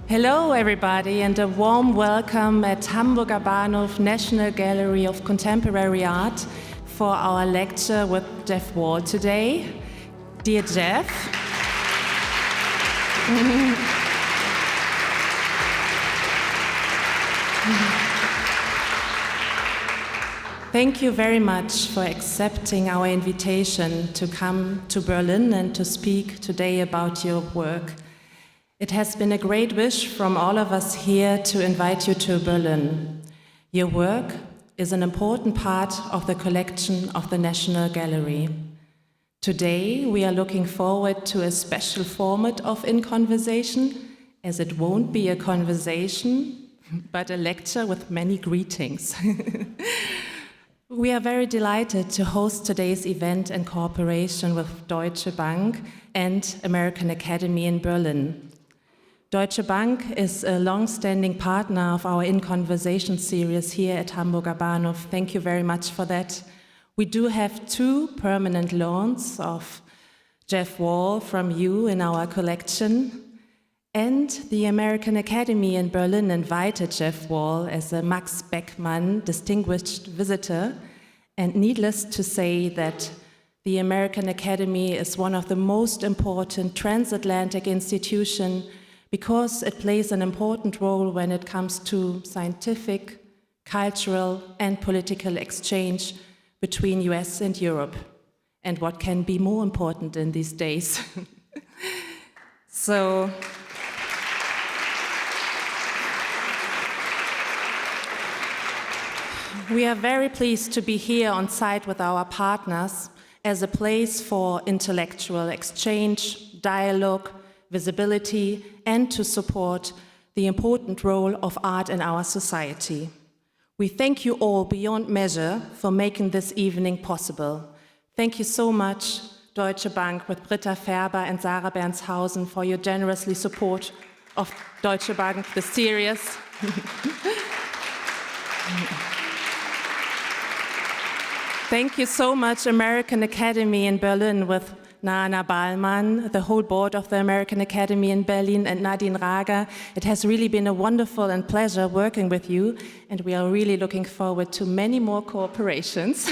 Hello everybody and a warm welcome at Hamburger Bahnhof National Gallery of Contemporary Art for our lecture with Jeff Wall today. Dear Jeff, thank you very much for accepting our invitation to come to Berlin and to speak today about your work. It has been a great wish from all of us here to invite you to Berlin. Your work is an important part of the collection of the National Gallery. Today, we are looking forward to a special format of In Conversation, as it won't be a conversation, but a lecture with many greetings. We are very delighted to host today's event in cooperation with Deutsche Bank and American Academy in Berlin. Deutsche Bank is a long-standing partner of our In Conversation series here at Hamburger Bahnhof. Thank you very much for that. We do have 2 permanent loans of Jeff Wall from you in our collection. And the American Academy in Berlin invited Jeff Wall as a Max Beckmann distinguished visitor. And needless to say that the American Academy is one of the most important transatlantic institutions because it plays an important role when it comes to scientific, cultural, and political exchange between US and Europe. And what can be more important in these days? So, we are very pleased to be here on site with our partners as a place for intellectual exchange, dialogue, visibility, and to support the important role of art in our society. We thank you all beyond measure for making this evening possible. Thank you so much, Deutsche Bank with Britta Färber and Sarah Bernshausen, for your generously support of Deutsche Bank, the series. Thank you so much, American Academy in Berlin with Nana Ballmann, the whole board of the American Academy in Berlin, and Nadine Rager. It has really been a wonderful and pleasure working with you, and we are really looking forward to many more cooperations.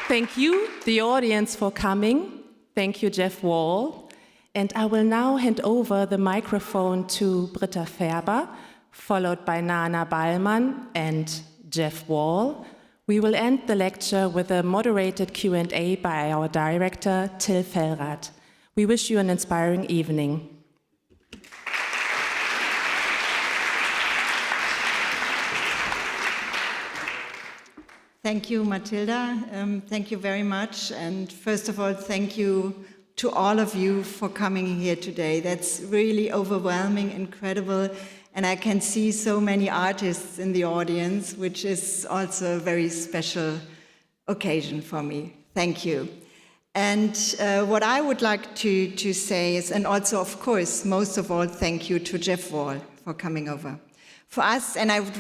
Thank you, the audience, for coming. Thank you, Jeff Wall. And I will now hand over the microphone to Britta Färber, followed by Nana Ballmann and Jeff Wall. We will end the lecture with a moderated Q&A by our director, Till Fellrath. We wish you an inspiring evening. Thank you, Matilda. Thank you very much. And first of all, thank you to all of you for coming here today. That's really overwhelming, incredible. And I can see so many artists in the audience, which is also a very special occasion for me. Thank you. And what I would like to say is, and also, of course, most of all, thank you to Jeff Wall for coming over. For us, and I will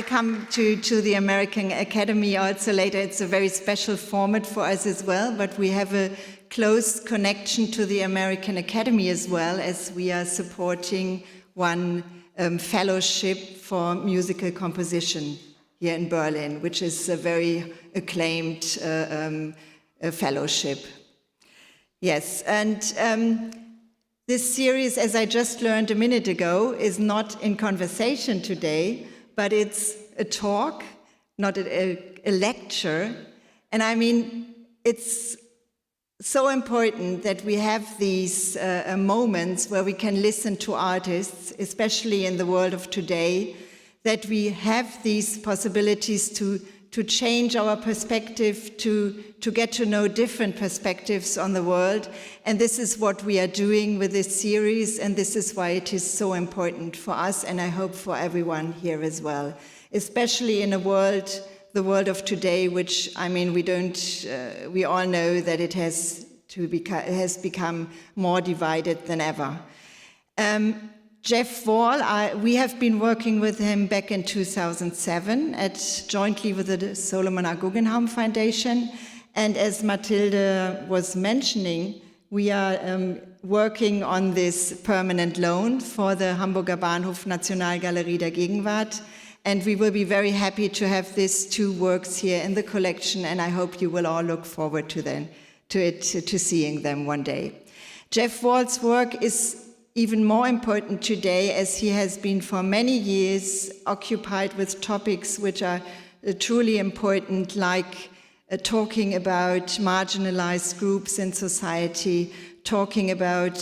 come to the American Academy also later. It's a very special format for us as well, but we have a close connection to the American Academy as well, as we are supporting one fellowship for musical composition here in Berlin, which is a very acclaimed fellowship. Yes, and this series, as I just learned a minute ago, is not in conversation today, but it's a talk, not a lecture. And I mean, it's so important that we have these moments where we can listen to artists, especially in the world of today, that we have these possibilities to change our perspective, to get to know different perspectives on the world. And this is what we are doing with this series, and this is why it is so important for us, and I hope for everyone here as well, especially in the world of today, which, I mean, we all know that it has become more divided than ever. Jeff Wall, we have been working with him back in 2007 jointly with the Solomon R. Guggenheim Foundation. And as Mathilde was mentioning, we are working on this permanent loan for the Hamburger Bahnhof Nationalgalerie der Gegenwart. And we will be very happy to have these two works here in the collection, and I hope you will all look forward to seeing them one day. Jeff Wall's work is even more important today, as he has been for many years occupied with topics which are truly important, like talking about marginalized groups in society, talking about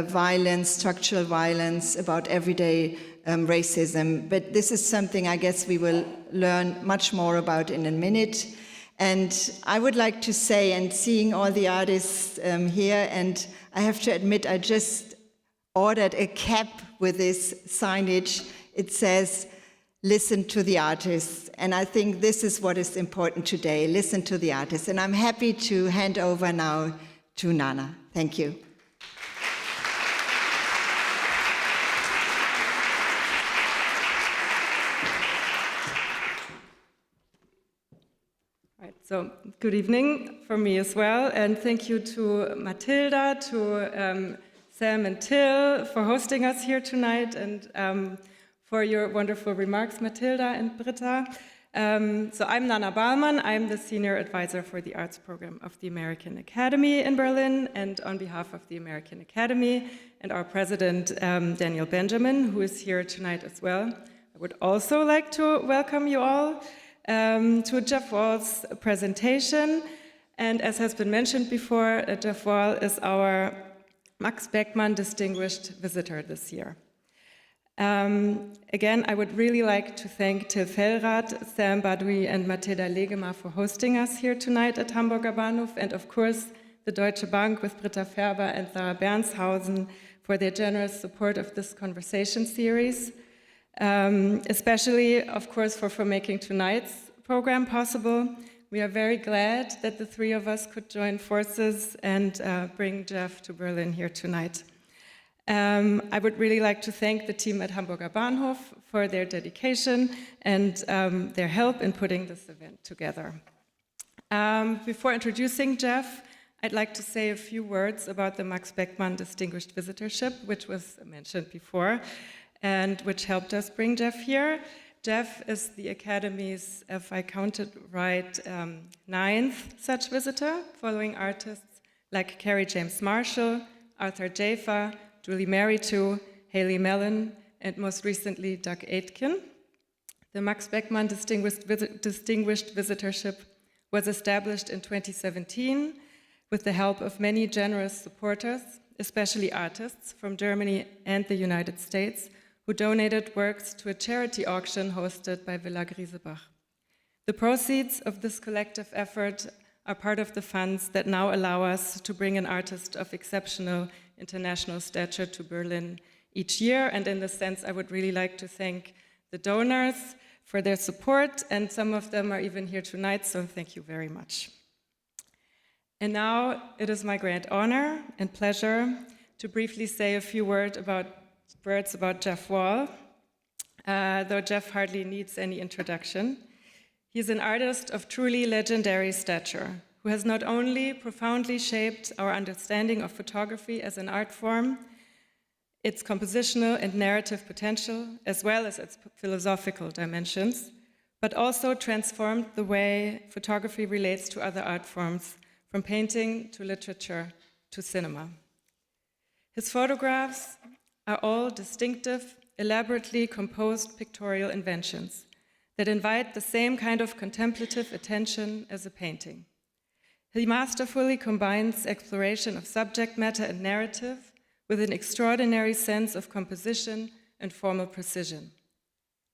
violence, structural violence, about everyday racism. But this is something I guess we will learn much more about in a minute. And I would like to say, and seeing all the artists here, and I have to admit, I just ordered a cap with this signage. It says, "Listen to the artists." And I think this is what is important today, listen to the artists. And I'm happy to hand over now to Nana. Thank you. Right, so good evening from me as well, and thank you to Mathilda, to Sam and Till for hosting us here tonight, and for your wonderful remarks, Mathilda and Britta. So I'm Nana Ballmann. I'm the Senior Advisor for the Arts Program of the American Academy in Berlin, and on behalf of the American Academy and our President, Daniel Benjamin, who is here tonight as well, I would also like to welcome you all to Jeff Wall's presentation. And as has been mentioned before, Jeff Wall is our Max Beckmann Distinguished Visitor this year. Again, I would really like to thank Till Fellrath, Sam Badoui, and Mathilda Legemer for hosting us here tonight at Hamburger Bahnhof, and of course, the Deutsche Bank with Britta Färber and Sarah Bernshausen for their generous support of this conversation series. Especially, of course, for making tonight's program possible. We are very glad that the three of us could join forces and bring Jeff to Berlin here tonight. I would really like to thank the team at Hamburger Bahnhof for their dedication and their help in putting this event together. Before introducing Jeff, I'd like to say a few words about the Max Beckmann Distinguished Visitorship, which was mentioned before, and which helped us bring Jeff here. Jeff is the Academy's, if I counted right, 9th such visitor, following artists like Carrie James Marshall, Arthur Jafa, Julie Meritu, Haley Mellon, and most recently Doug Aitken. The Max Beckmann Distinguished Visitorship was established in 2017 with the help of many generous supporters, especially artists from Germany and the United States, who donated works to a charity auction hosted by Villa Griesebach. The proceeds of this collective effort are part of the funds that now allow us to bring an artist of exceptional international stature to Berlin each year, and in this sense, I would really like to thank the donors for their support, and some of them are even here tonight, so thank you very much. And now it is my great honor and pleasure to briefly say a few words about Jeff Wall, though Jeff hardly needs any introduction. He is an artist of truly legendary stature, who has not only profoundly shaped our understanding of photography as an art form, its compositional and narrative potential, as well as its philosophical dimensions, but also transformed the way photography relates to other art forms, from painting to literature to cinema. His photographs are all distinctive, elaborately composed pictorial inventions that invite the same kind of contemplative attention as a painting. He masterfully combines exploration of subject matter and narrative with an extraordinary sense of composition and formal precision.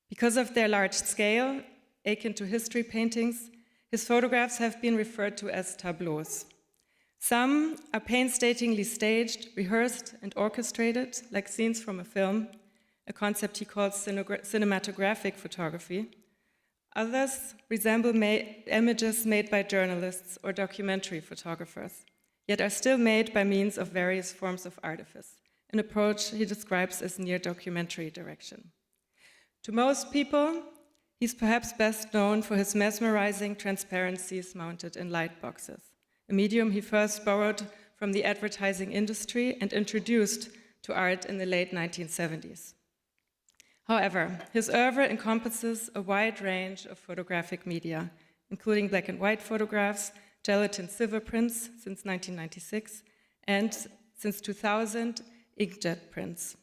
Because of their large scale, akin to history paintings, his photographs have been referred to as tableaus. Some are painstakingly staged, rehearsed, and orchestrated, like scenes from a film, a concept he calls cinematographic photography. Others resemble images made by journalists or documentary photographers, yet are still made by means of various forms of artifice, an approach he describes as near documentary direction. To most people, he's perhaps best known for his mesmerizing transparencies mounted in light boxes, a medium he first borrowed from the advertising industry and introduced to art in the late 1970s. However, his oeuvre encompasses a wide range of photographic media, including black and white photographs, gelatin silver prints since 1996, and since 2000, inkjet prints.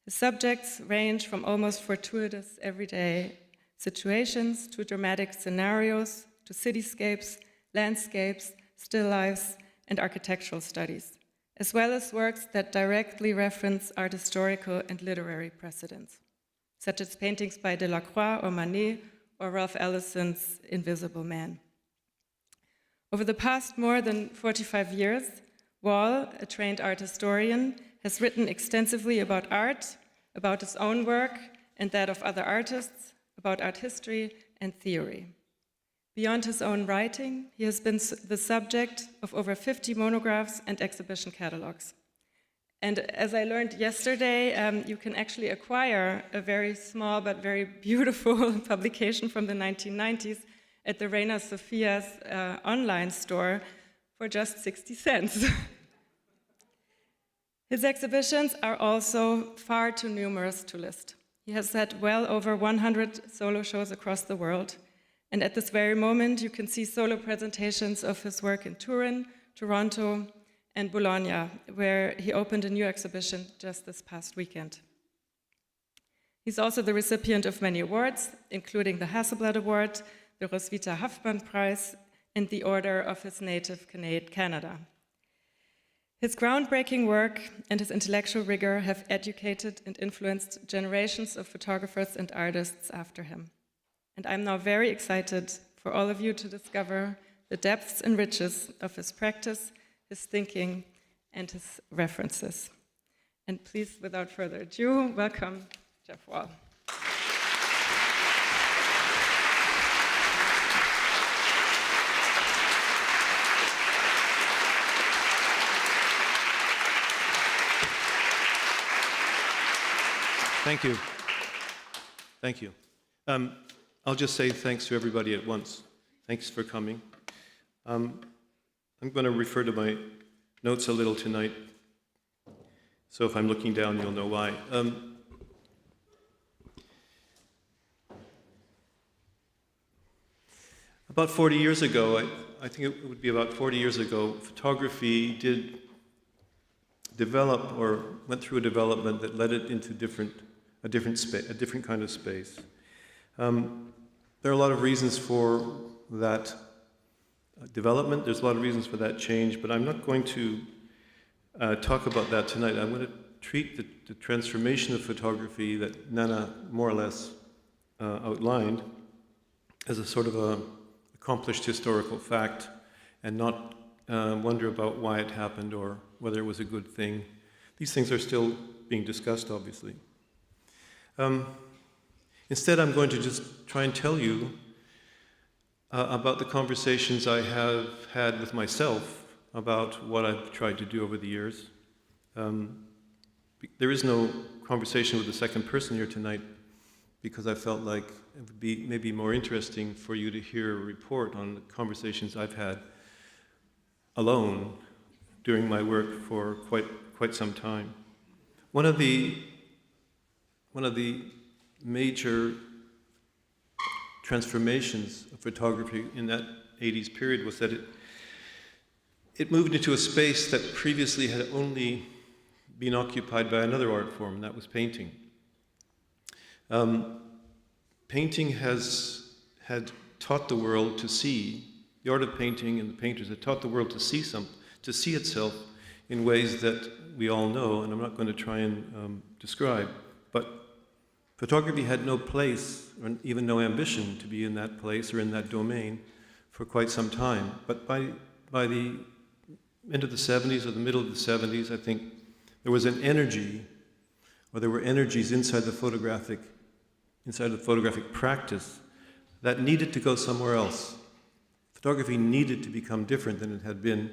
His subjects range from almost fortuitous everyday situations to dramatic scenarios, to cityscapes, landscapes, still lifes, and architectural studies, as well as works that directly reference art historical and literary precedents, such as paintings by Delacroix or Manet or Ralph Ellison's Invisible Man. Over the past more than 45 years, Wall, a trained art historian, has written extensively about art, about his own work and that of other artists, about art history and theory. Beyond his own writing, he has been the subject of over 50 monographs and exhibition catalogs. And as I learned yesterday, you can actually acquire a very small but very beautiful publication from the 1990s at the Reina Sofia's online store for just 60 cents. His exhibitions are also far too numerous to list. He has had well over 100 solo shows across the world. And at this very moment, you can see solo presentations of his work in Turin, Toronto, and Bologna, where he opened a new exhibition just this past weekend. He's also the recipient of many awards, including the Hasselblad Award, the Roswitha Huffman Prize, and the Order of his native Canada. His groundbreaking work and his intellectual rigor have educated and influenced generations of photographers and artists after him. And I'm now very excited for all of you to discover the depths and riches of his practice, his thinking, and his references. And please, without further ado, welcome Jeff Wall. Thank you. Thank you. I'll just say thanks to everybody at once. Thanks for coming. I'm going to refer to my notes a little tonight, so if I'm looking down, you'll know why. About 40 years ago, I think it would be about 40 years ago, photography did develop or went through a development that led it into a different kind of space. There are a lot of reasons for that development. There's a lot of reasons for that change, but I'm not going to talk about that tonight. I'm going to treat the transformation of photography that Nana more or less outlined as a sort of a accomplished historical fact, and not wonder about why it happened or whether it was a good thing. These things are still being discussed, obviously. Instead, I'm going to just try and tell you about the conversations I have had with myself about what I've tried to do over the years. There is no conversation with the second person here tonight because I felt like it would be maybe more interesting for you to hear a report on the conversations I've had alone during my work for quite some time. One of the major transformations of photography in that 80s period was that it moved into a space that previously had only been occupied by another art form, and that was painting. Painting had taught the world to see, the art of painting and the painters had taught the world to see itself in ways that we all know, and I'm not going to try and describe, but photography had no place, or even no ambition to be in that place or in that domain for quite some time. But by the end of the 70s or the middle of the 70s, I think there was an energy, or there were energies inside the photographic practice that needed to go somewhere else. Photography needed to become different than it had been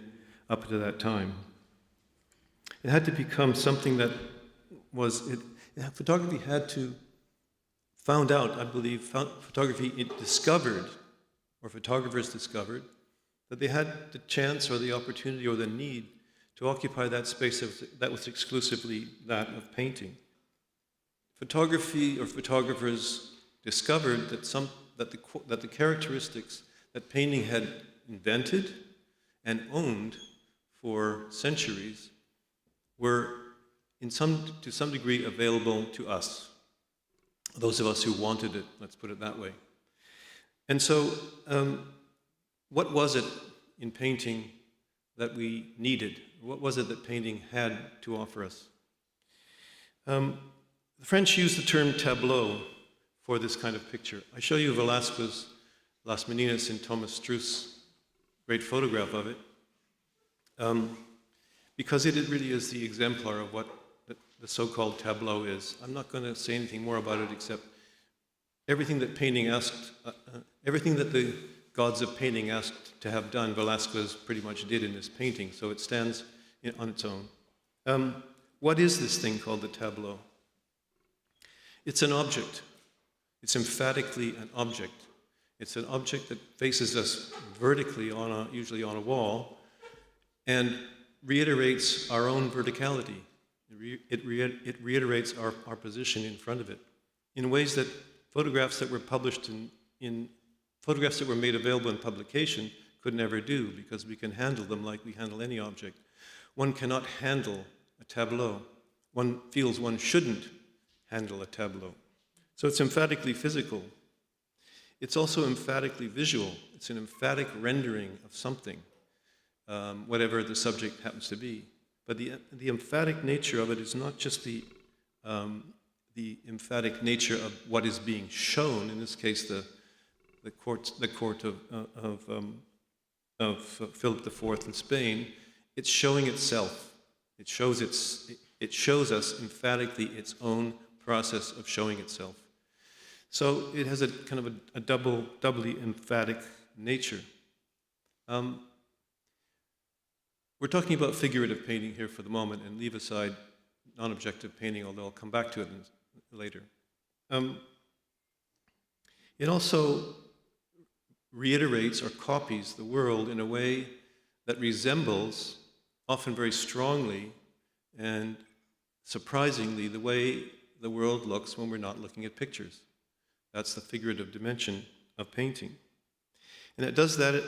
up to that time. It had to become something that photography had to found out, I believe, photography it discovered, or photographers discovered, that they had the chance or the opportunity or the need to occupy that space that was exclusively that of painting. Photography or photographers discovered that the characteristics that painting had invented and owned for centuries were to some degree available to us, those of us who wanted it, let's put it that way. And so, what was it in painting that we needed? What was it that painting had to offer us? The French used the term tableau for this kind of picture. I show you Velasquez's Las Meninas in Thomas Struth's great photograph of it, because it really is the exemplar of what the so-called tableau is. I'm not going to say anything more about it except everything that painting asked, everything that the gods of painting asked to have done, Velasquez pretty much did in this painting, so it stands on its own. What is this thing called the tableau? It's an object. It's emphatically an object. It's an object that faces us vertically, usually on a wall, and reiterates our own verticality. It reiterates our position in front of it in ways that photographs that were published in photographs that were made available in publication could never do, because we can handle them like we handle any object. One cannot handle a tableau. One feels one shouldn't handle a tableau. So it's emphatically physical. It's also emphatically visual. It's an emphatic rendering of something, whatever the subject happens to be. But the emphatic nature of it is not just the emphatic nature of what is being shown. In this case, the court of Philip IV in Spain. It's showing itself. It shows us emphatically its own process of showing itself. So it has a kind of a doubly emphatic nature. We're talking about figurative painting here for the moment, and leave aside non-objective painting, although I'll come back to it later. It also reiterates or copies the world in a way that resembles, often very strongly and surprisingly, the way the world looks when we're not looking at pictures. That's the figurative dimension of painting. And it does that,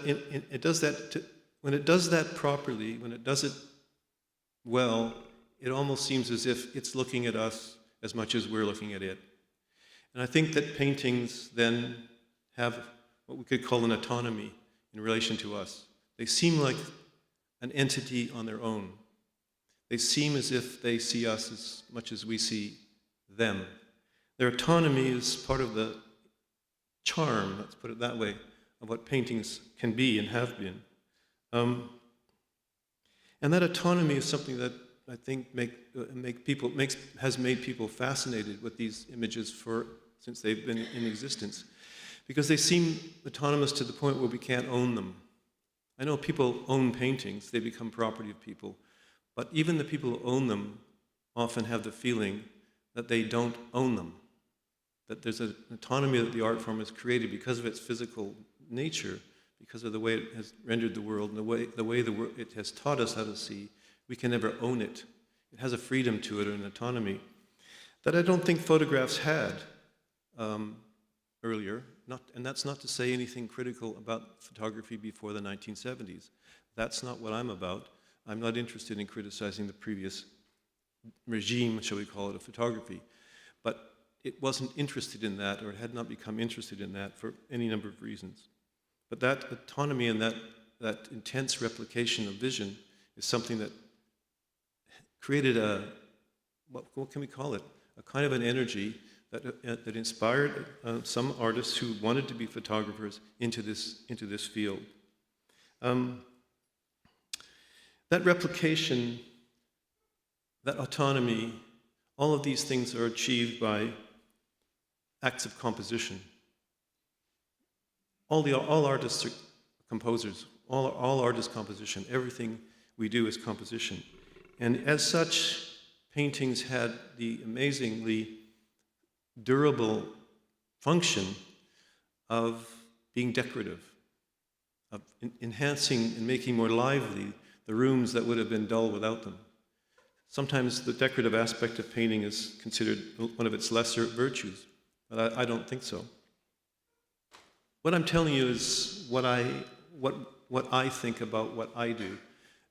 when it does that properly, when it does it well, it almost seems as if it's looking at us as much as we're looking at it. And I think that paintings then have what we could call an autonomy in relation to us. They seem like an entity on their own. They seem as if they see us as much as we see them. Their autonomy is part of the charm, let's put it that way, of what paintings can be and have been. And that autonomy is something that I think has made people fascinated with these images since they've been in existence, because they seem autonomous to the point where we can't own them. I know people own paintings, they become property of people, but even the people who own them often have the feeling that they don't own them, that there's an autonomy that the art form has created because of its physical nature, because of the way it has rendered the world and the way it has taught us how to see. We can never own it. It has a freedom to it, or an autonomy that I don't think photographs had earlier. And that's not to say anything critical about photography before the 1970s. That's not what I'm about. I'm not interested in criticizing the previous regime, shall we call it, of photography. But it wasn't interested in that, or it had not become interested in that for any number of reasons. But that autonomy and that intense replication of vision is something that created what can we call it? A kind of an energy that inspired some artists who wanted to be photographers into this field. That replication, that autonomy, all of these things are achieved by acts of composition. All artists are composers. All art is composition. Everything we do is composition. And as such, paintings had the amazingly durable function of being decorative, of enhancing and making more lively the rooms that would have been dull without them. Sometimes the decorative aspect of painting is considered one of its lesser virtues, but I don't think so. What I'm telling you is what I think about what I do.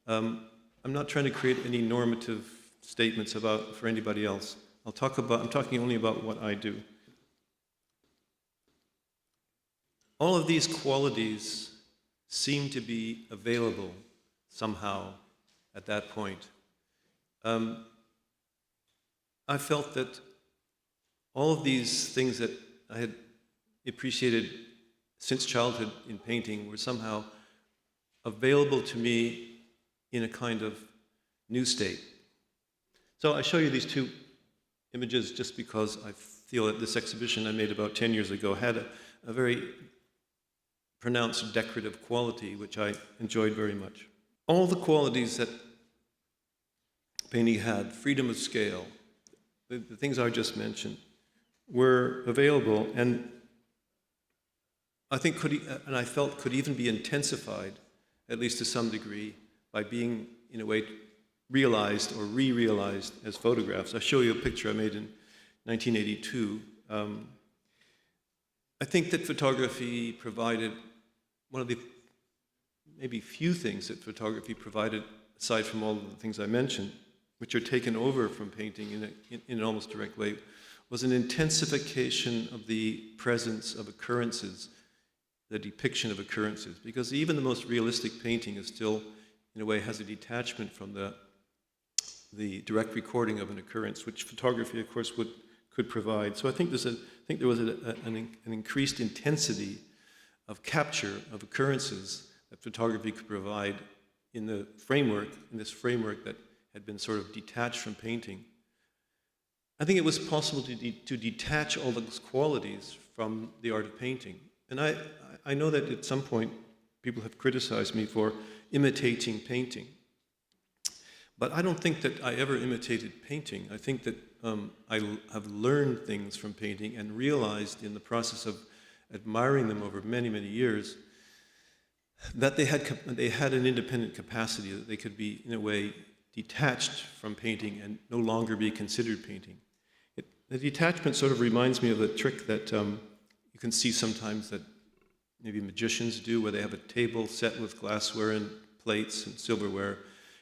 I'm not trying to create any normative statements for anybody else. I'm talking only about what I do. All of these qualities seem to be available somehow at that point. I felt that all of these things that I had appreciated since childhood in painting were somehow available to me in a kind of new state. So I show you these two images just because I feel that this exhibition I made about 10 years ago had a very pronounced decorative quality, which I enjoyed very much. All the qualities that painting had, freedom of scale, the things I just mentioned, were available, and I think I felt could even be intensified, at least to some degree, by being, in a way, realized or re-realized as photographs. I'll show you a picture I made in 1982. I think that photography provided one of the maybe few things that photography provided, aside from all of the things I mentioned, which are taken over from painting in an almost direct way, was an intensification of the presence of occurrences, the depiction of occurrences. Because even the most realistic painting is still, in a way, has a detachment from the direct recording of an occurrence, which photography, of course, could provide. So I think there was an increased intensity of capture of occurrences that photography could provide in this framework that had been sort of detached from painting. I think it was possible to detach all those qualities from the art of painting. And I know that at some point people have criticized me for imitating painting. But I don't think that I ever imitated painting. I think that I have learned things from painting and realized in the process of admiring them over many, many years that they had an independent capacity, that they could be, in a way, detached from painting and no longer be considered painting. The detachment sort of reminds me of a trick that you can see sometimes that maybe magicians do, where they have a table set with glassware and plates and silverware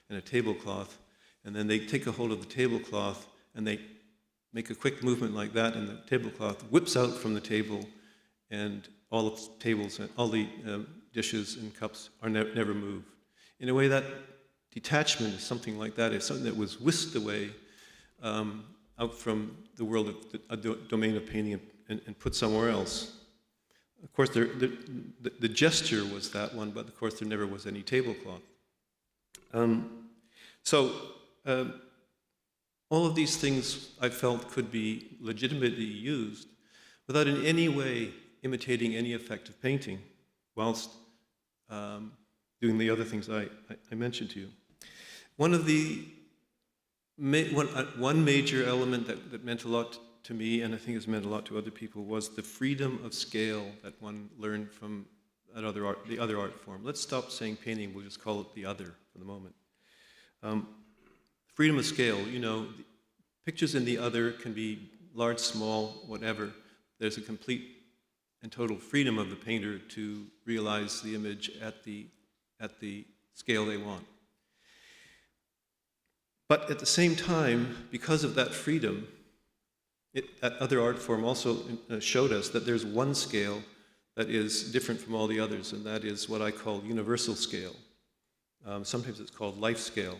and a tablecloth, and then they take a hold of the tablecloth and they make a quick movement like that, and the tablecloth whips out from the table, and all the tables and all the dishes and cups are never moved. In a way, that detachment is something like that. It's something that was whisked away out from the world of the domain of painting and put somewhere else. Of course, the gesture was that one, but of course there never was any tablecloth. So all of these things I felt could be legitimately used without in any way imitating any effect of painting, whilst doing the other things I mentioned to you. One major element that meant a lot to me, and I think has meant a lot to other people, was the freedom of scale that one learned from the other art form. Let's stop saying painting, we'll just call it the other for the moment. Freedom of scale, pictures in the other can be large, small, whatever. There's a complete and total freedom of the painter to realize the image at the scale they want. But at the same time, because of that freedom, that other art form also showed us that there's one scale that is different from all the others, and that is what I call universal scale. Sometimes it's called life scale.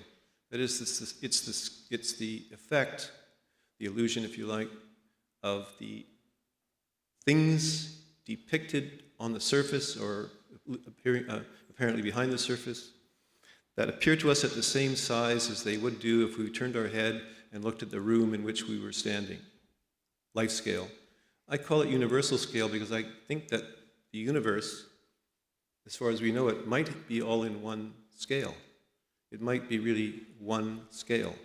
That is, it's the effect, the illusion, if you like, of the things depicted on the surface or apparently behind the surface that appear to us at the same size as they would do if we turned our head and looked at the room in which we were standing. Life scale. I call it universal scale because I think that the universe, as far as we know it, might be all in one scale. it might be really one scale.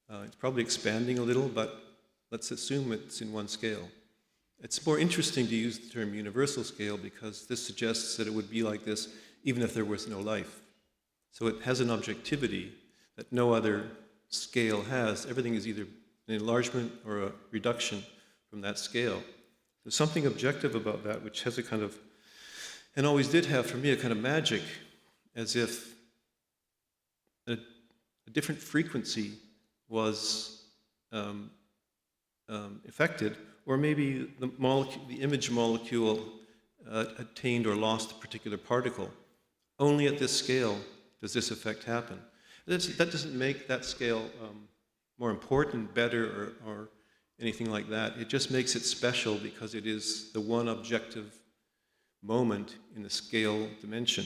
It's probably expanding a little, but let's assume it's in one scale. It's more interesting to use the term universal scale because this suggests that it would be like this even if there was no life. So it has an objectivity that no other scale has. Everything is either an enlargement or a reduction from that scale. There's something objective about that which has a kind of, and always did have for me, a kind of magic, as if a different frequency was affected, or maybe the image molecule attained or lost a particular particle. Only at this scale does this effect happen. That doesn't make that scale more important, better, or anything like that. It just makes it special because it is the one objective moment in the scale dimension.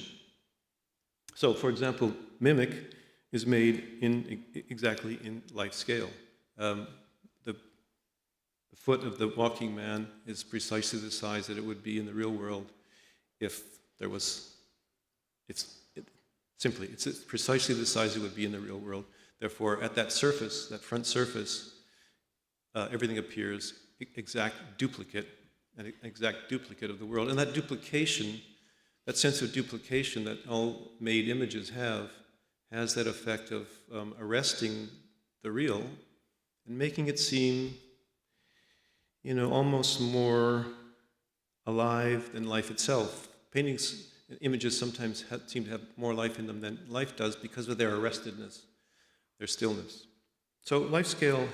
So, for example, mimic is made exactly in life scale. The foot of the walking man is precisely the size that it would be in the real world if there was, it's precisely the size it would be in the real world. Therefore, at that surface, that front surface, everything appears an exact duplicate of the world. And that duplication, that sense of duplication that all made images have, has that effect of arresting the real and making it seem, almost more alive than life itself. Paintings and images sometimes seem to have more life in them than life does because of their arrestedness, their stillness. So life scale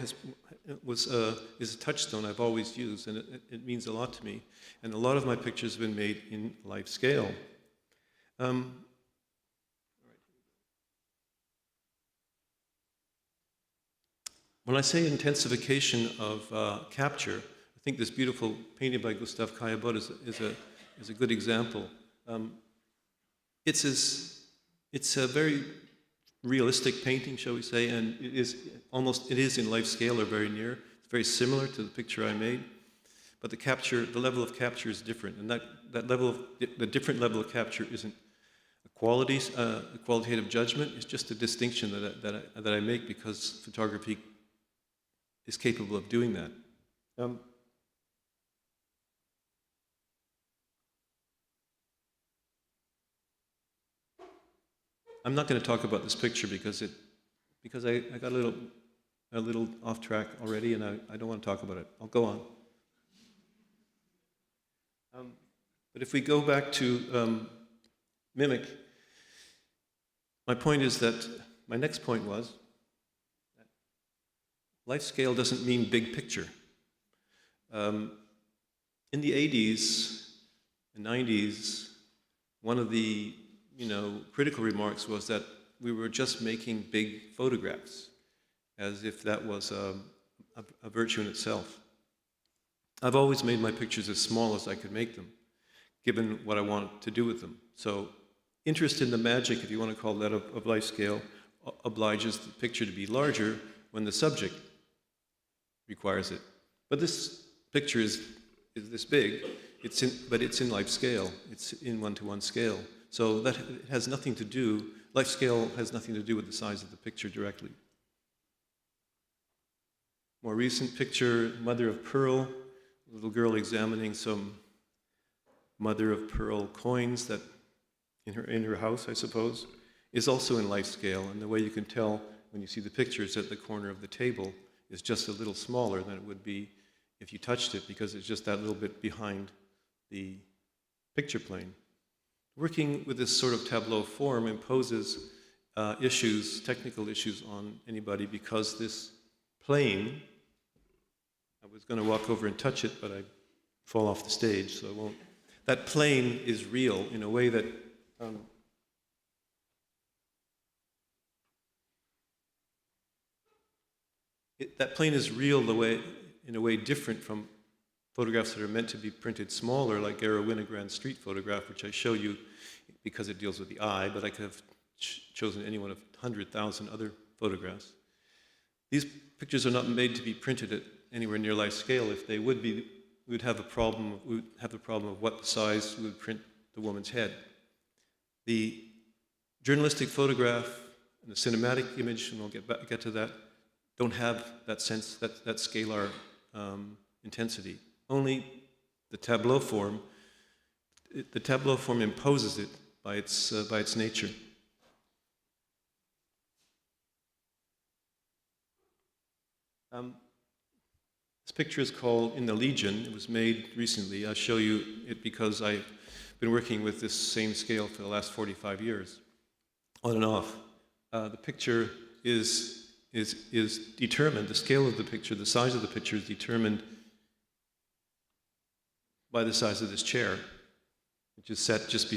is a touchstone I've always used, and it means a lot to me. And a lot of my pictures have been made in life scale. When I say intensification of capture, I think this beautiful painting by Gustav Caillebotte is a good example. It's a very realistic painting, shall we say, and it is in life scale or very near. It's very similar to the picture I made, but the level of capture is different, and the different level of capture isn't a qualitative judgment. It's just a distinction that I make because photography is capable of doing that. I'm not going to talk about this picture because I got a little off track already, and I don't want to talk about it. I'll go on. But if we go back to mimic, my next point was that life scale doesn't mean big picture. In the 80s and 90s, one of the critical remarks was that we were just making big photographs, as if that was a virtue in itself. I've always made my pictures as small as I could make them, given what I want to do with them. So interest in the magic, if you want to call that, of life scale, obliges the picture to be larger when the subject requires it. But this picture is this big, but it's in life scale. It's in one-to-one scale. So that has nothing to do, life scale has nothing to do with the size of the picture directly. More recent picture, mother of pearl, a little girl examining some mother of pearl coins that in her house, I suppose, is also in life scale. And the way you can tell when you see the pictures at the corner of the table is just a little smaller than it would be if you touched it, because it's just that little bit behind the picture plane. Working with this sort of tableau form imposes technical issues on anybody, because this plane, I was going to walk over and touch it, but I fall off the stage, so I won't. That plane is real in a way that that plane is real in a way different from photographs that are meant to be printed smaller, like Garo Winogrand's street photograph, which I show you because it deals with the eye, but I could have chosen any one of 100,000 other photographs. These pictures are not made to be printed at anywhere near life scale. If they would be, we would have the problem of what size we would print the woman's head. The journalistic photograph and the cinematic image, and we'll get to that, don't have that sense, that scalar intensity. Only the tableau form imposes it by its nature. This picture is called In the Legion. It was made recently. I'll show you it because I've been working with this same scale for the last 45 years, on and off. The picture is determined, the scale of the picture, the size of the picture is determined by the size of this chair, which is set just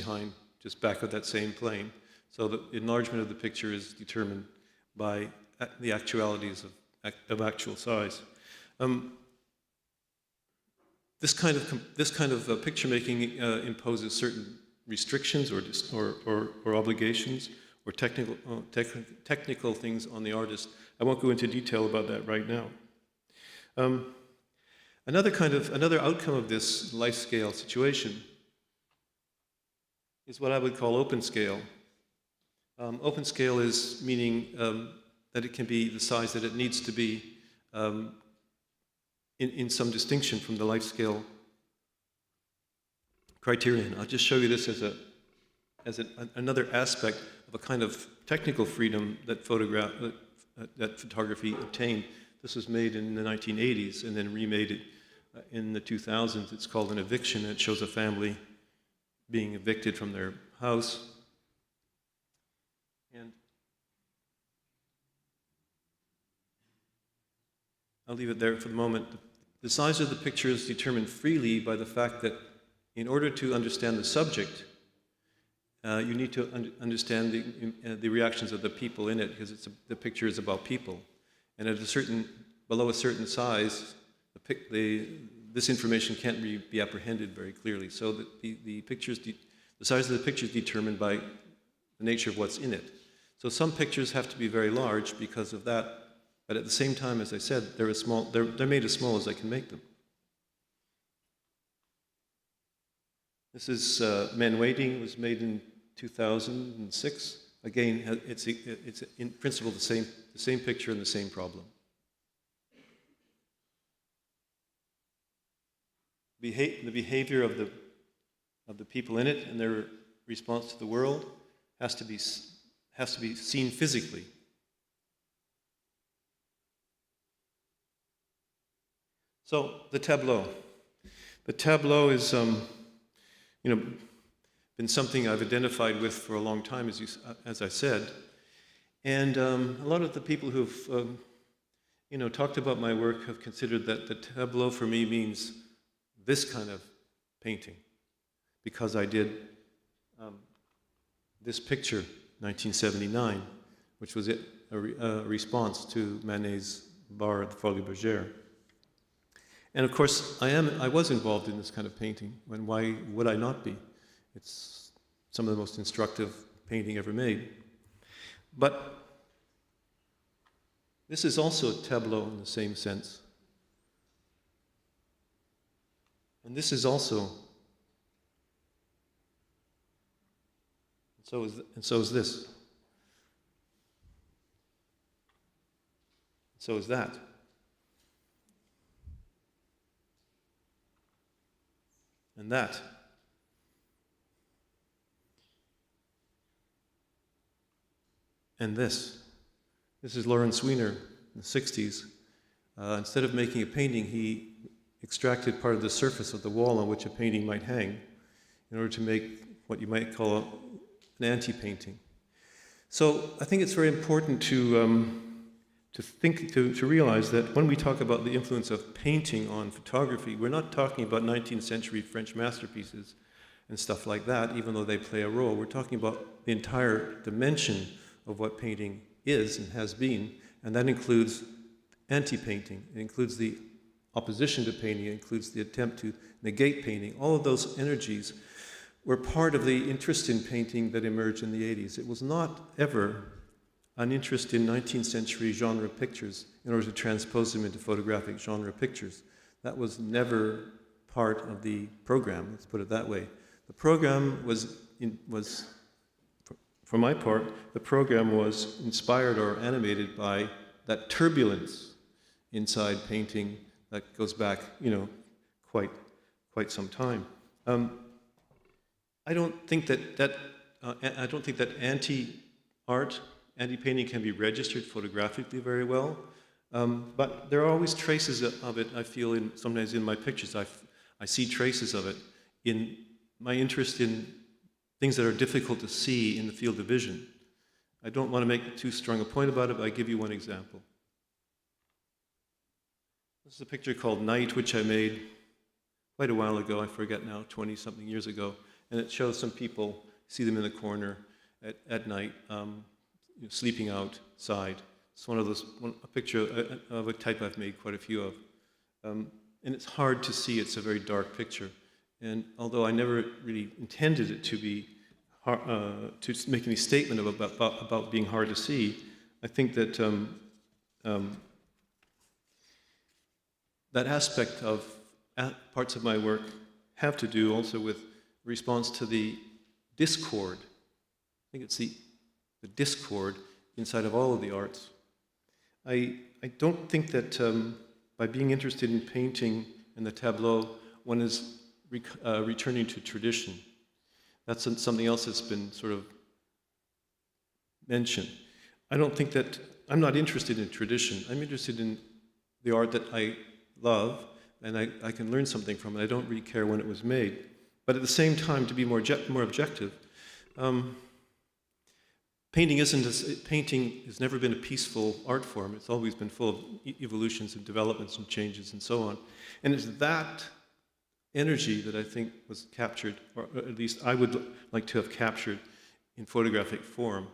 back of that same plane. So the enlargement of the picture is determined by the actualities of actual size. This kind of picture making imposes certain restrictions or obligations or technical things on the artist. I won't go into detail about that right now. Another outcome of this life scale situation is what I would call open scale. Open scale is meaning that it can be the size that it needs to be in some distinction from the life scale criterion. I'll just show you this as another aspect of a kind of technical freedom that photography obtained. This was made in the 1980s and then remade in the 2000s. It's called an eviction. It shows a family being evicted from their house. And I'll leave it there for the moment. The size of the picture is determined freely by the fact that in order to understand the subject, you need to understand the reactions of the people in it, because the picture is about people. And at below a certain size, this information can't be apprehended very clearly. So that the size of the picture is determined by the nature of what's in it. So some pictures have to be very large because of that, but at the same time, as I said, they're made as small as I can make them. This is Men Waiting. It was made in 2006. Again, it's in principle the same picture and the same problem. The behavior of the people in it and their response to the world has to be seen physically. So the tableau. The tableau is, been something I've identified with for a long time, as I said. And a lot of the people who've, talked about my work have considered that the tableau for me means this kind of painting, because I did this picture, 1979, which was a response to Manet's Bar at the Folies Bergère. And of course, I was involved in this kind of painting. When why would I not be? It's some of the most instructive painting ever made. But this is also a tableau in the same sense. And this is also, and so is this. So is that. And that. And this. This is Lawrence Weiner in the 60s. Instead of making a painting, he extracted part of the surface of the wall on which a painting might hang in order to make what you might call an anti-painting. So I think it's very important to realize that when we talk about the influence of painting on photography, we're not talking about 19th century French masterpieces and stuff like that, even though they play a role. We're talking about the entire dimension of what painting is and has been, and that includes anti-painting. It includes the opposition to painting. It includes the attempt to negate painting. All of those energies were part of the interest in painting that emerged in the 80s. It was not ever an interest in 19th century genre pictures in order to transpose them into photographic genre pictures. That was never part of the program, let's put it that way. The program was for my part, the program was inspired or animated by that turbulence inside painting that goes back, quite some time. I don't think that anti-art, anti-painting can be registered photographically very well, but there are always traces of it. I feel sometimes in my pictures, I see traces of it in my interest in things that are difficult to see in the field of vision. I don't want to make too strong a point about it, but I give you one example. This is a picture called Night, which I made quite a while ago. I forget now, 20-something years ago. And it shows some people, see them in the corner at night, sleeping outside. It's a picture of a type I've made quite a few of. And it's hard to see, it's a very dark picture. And although I never really intended it to be to make any statement about being hard to see, I think that that aspect of parts of my work have to do also with response to the discord. I think it's the discord inside of all of the arts. I don't think that by being interested in painting and the tableau, one is returning to tradition. That's something else that's been sort of mentioned. I don't think that, I'm not interested in tradition. I'm interested in the art that I love, and I can learn something from it. I don't really care when it was made. But at the same time, to be more objective, painting has never been a peaceful art form. It's always been full of evolutions and developments and changes and so on. And it's that energy that I think was captured, or at least I would like to have captured in photographic form.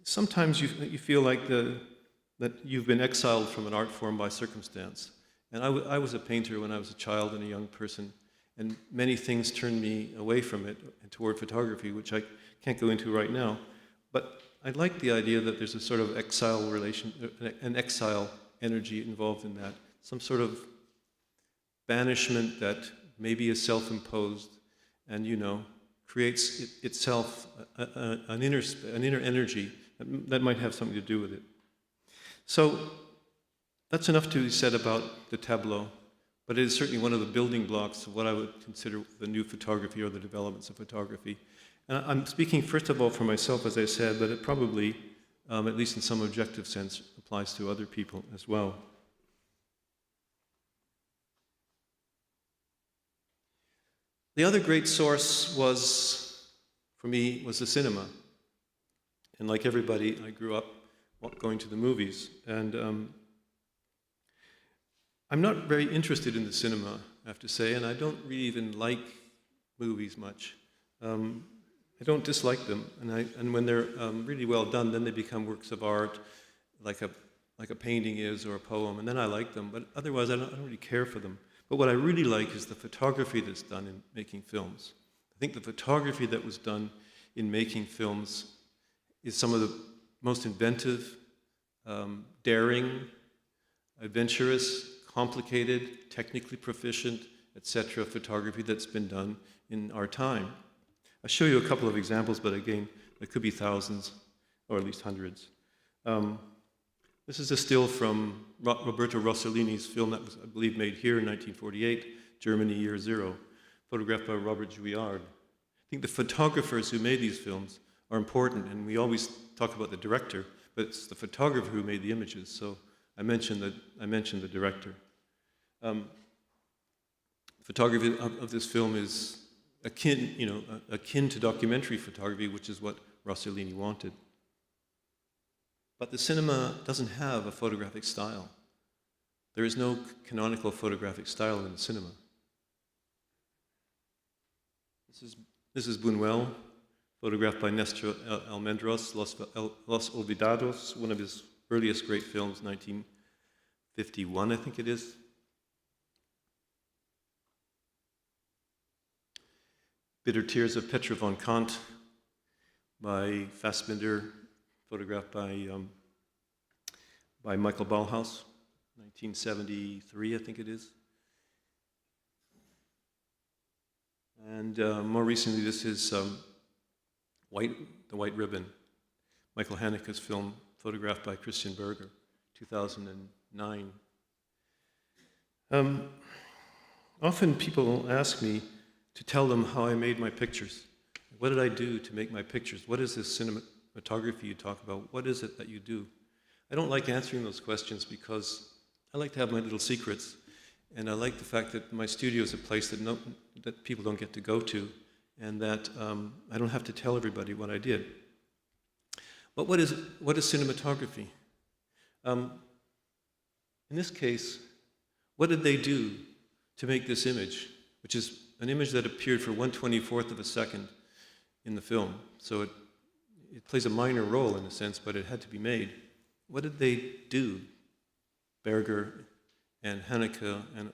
Sometimes you feel like that you've been exiled from an art form by circumstance. And I was a painter when I was a child and a young person, and many things turned me away from it and toward photography, which I can't go into right now. But I like the idea that there's a sort of exile relation, an exile energy involved in that, some sort of banishment that maybe is self-imposed and, creates itself an inner energy that might have something to do with it. So that's enough to be said about the tableau, but it is certainly one of the building blocks of what I would consider the new photography or the developments of photography. And I'm speaking first of all for myself, as I said, but it probably, at least in some objective sense, applies to other people as well. The other great source for me, was the cinema. And like everybody, I grew up going to the movies. And I'm not very interested in the cinema, I have to say, and I don't really even like movies much. I don't dislike them, and when they're really well done, then they become works of art, like a painting is or a poem, and then I like them. But otherwise, I don't really care for them. But what I really like is the photography that's done in making films. I think the photography that was done in making films is some of the most inventive, daring, adventurous, complicated, technically proficient, etc. photography that's been done in our time. I'll show you a couple of examples, but again, there could be thousands, or at least hundreds. This is a still from Roberto Rossellini's film that was, I believe, made here in 1948, Germany, Year Zero, photographed by Robert Juillard. I think the photographers who made these films are important, and we always talk about the director, but it's the photographer who made the images, so I mentioned the director. Photography of this film is akin to documentary photography, which is what Rossellini wanted. But the cinema doesn't have a photographic style. There is no canonical photographic style in the cinema. This is Buñuel, photographed by Néstor Almendros, Los Olvidados, one of his earliest great films, 1951, I think it is. Bitter Tears of Petra von Kant by Fassbinder, photographed by Michael Ballhaus, 1973, I think it is. And more recently, this is The White Ribbon, Michael Haneke's film, photographed by Christian Berger, 2009. Often people ask me to tell them how I made my pictures. What did I do to make my pictures? What is this cinematography you talk about? What is it that you do? I don't like answering those questions because I like to have my little secrets, and I like the fact that my studio is a place that people don't get to go to, and that I don't have to tell everybody what I did. But what is cinematography? In this case, what did they do to make this image, which is an image that appeared for 1/24th of a second in the film? So it plays a minor role in a sense, but it had to be made. What did they do, Berger and Haneke and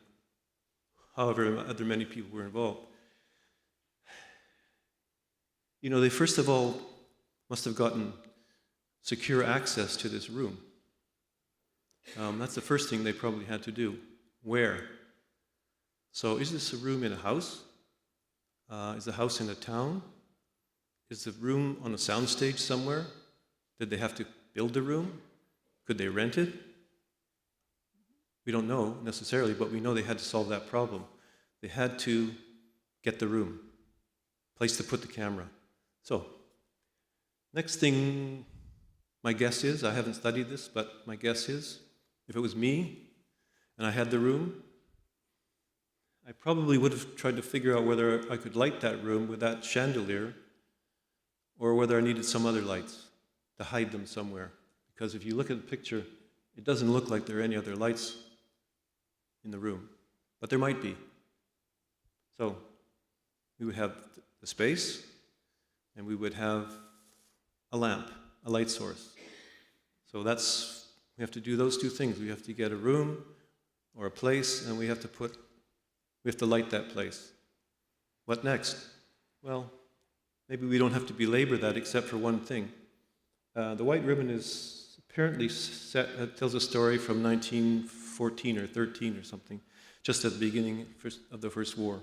however other many people were involved? You know, they first of all must have gotten secure access to this room. That's the first thing they probably had to do. Where? So is this a room in a house? Is the house in a town? Is the room on a soundstage somewhere? Did they have to build the room? Could they rent it? We don't know necessarily, but we know they had to solve that problem. They had to get the room, place to put the camera. So, next thing, my guess is, I haven't studied this, but my guess is, if it was me and I had the room, I probably would have tried to figure out whether I could light that room with that chandelier or whether I needed some other lights to hide them somewhere. Because if you look at the picture, it doesn't look like there are any other lights in the room, but there might be. So we would have the space, and we would have a lamp, a light source. So we have to do those two things. We have to get a room or a place, and we have to light that place. What next? Well, maybe we don't have to belabor that except for one thing. The White Ribbon is apparently tells a story from 1914 or 13 or something, just at the beginning of the First War.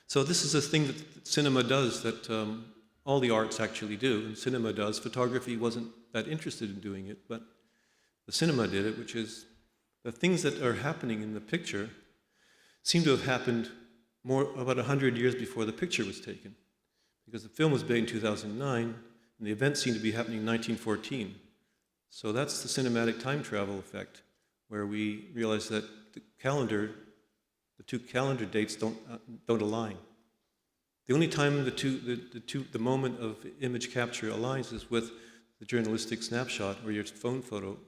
So this is a thing that cinema does that all the arts actually do, and cinema does. Photography wasn't that interested in doing it, but the cinema did it, which is the things that are happening in the picture seem to have happened about 100 years before the picture was taken, because the film was made in 2009, and the events seem to be happening in 1914. So that's the cinematic time travel effect, where we realize that the two calendar dates don't align. The only time the moment of image capture aligns is with the journalistic snapshot or your phone photo,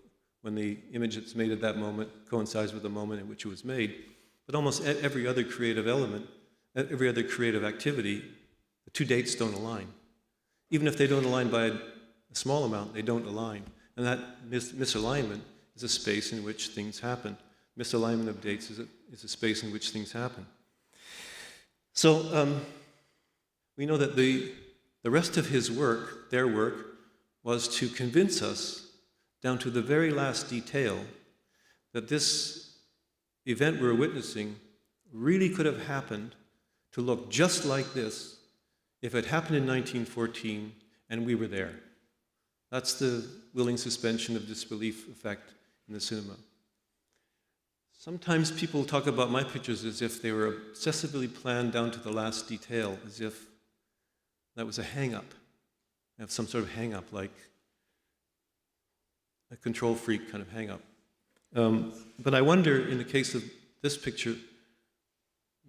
when the image that's made at that moment coincides with the moment in which it was made. But almost every other creative element, every other creative activity, the two dates don't align. Even if they don't align by a small amount, they don't align. And that misalignment is a space in which things happen. Misalignment of dates is a space in which things happen. So we know that the rest of his work, their work, was to convince us, down to the very last detail, that this event we're witnessing really could have happened to look just like this if it happened in 1914 and we were there. That's the willing suspension of disbelief effect in the cinema. Sometimes people talk about my pictures as if they were obsessively planned down to the last detail, as if that was a hang-up. I have some sort of hang-up, like a control freak kind of hang-up. But I wonder, in the case of this picture,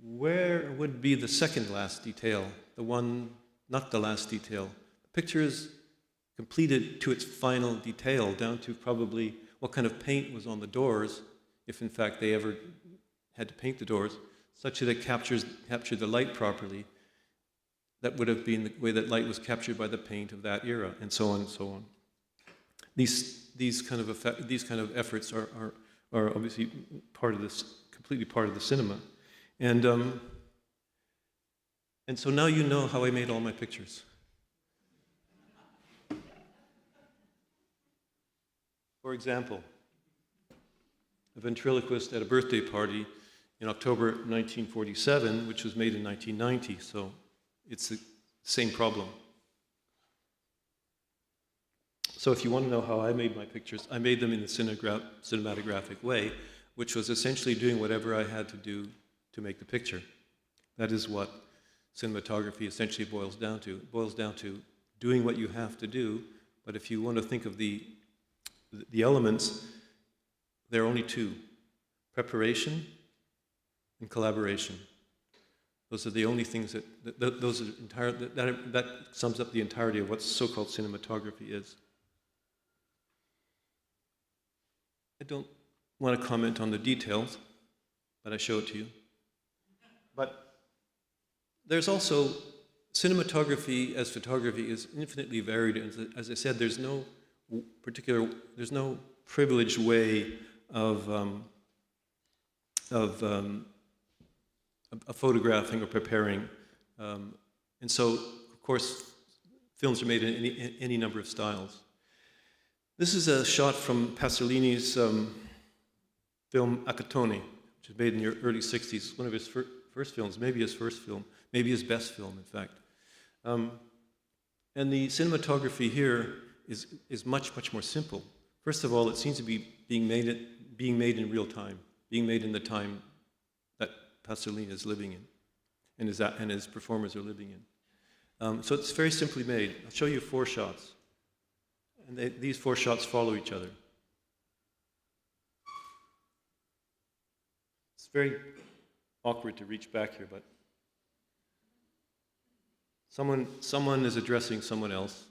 where would be the second last detail, the one, not the last detail? The picture is completed to its final detail, down to probably what kind of paint was on the doors, if in fact they ever had to paint the doors, such that it captured the light properly. That would have been the way that light was captured by the paint of that era, and so on and so on. These kind of efforts are obviously part of this, completely part of the cinema, and so now you know how I made all my pictures. For example, a ventriloquist at a birthday party in October 1947, which was made in 1990, so it's the same problem. So if you want to know how I made my pictures, I made them in a cinematographic way, which was essentially doing whatever I had to do to make the picture. That is what cinematography essentially boils down to. It boils down to doing what you have to do, but if you want to think of the elements, there are only two: preparation and collaboration. Those are the only things that sums up the entirety of what so-called cinematography is. I don't want to comment on the details, but I show it to you. But there's also cinematography as photography is infinitely varied. As I said, there's no privileged way of photographing or preparing. And so, of course, films are made in any number of styles. This is a shot from Pasolini's film Acatone, which was made in the early 60s, one of his first films, maybe his first film, maybe his best film, in fact. And the cinematography here is much, much more simple. First of all, it seems to be being made in real time, being made in the time that Pasolini is living in, and his performers are living in. So it's very simply made. I'll show you 4 shots. And these 4 shots follow each other. It's very awkward to reach back here, but someone is addressing someone else.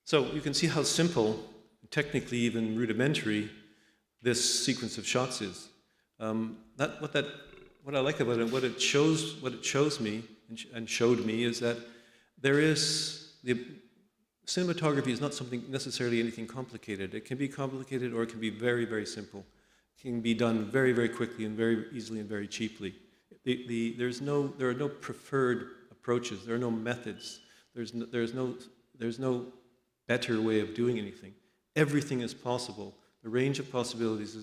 So you can see how simple, technically even rudimentary, this sequence of shots is. What I like about it, what it shows me and showed me is that cinematography is not something necessarily anything complicated. It can be complicated or it can be very, very simple. It can be done very, very quickly and very easily and very cheaply. There are no preferred approaches. There are no methods. There's no better way of doing anything. Everything is possible. The range of possibilities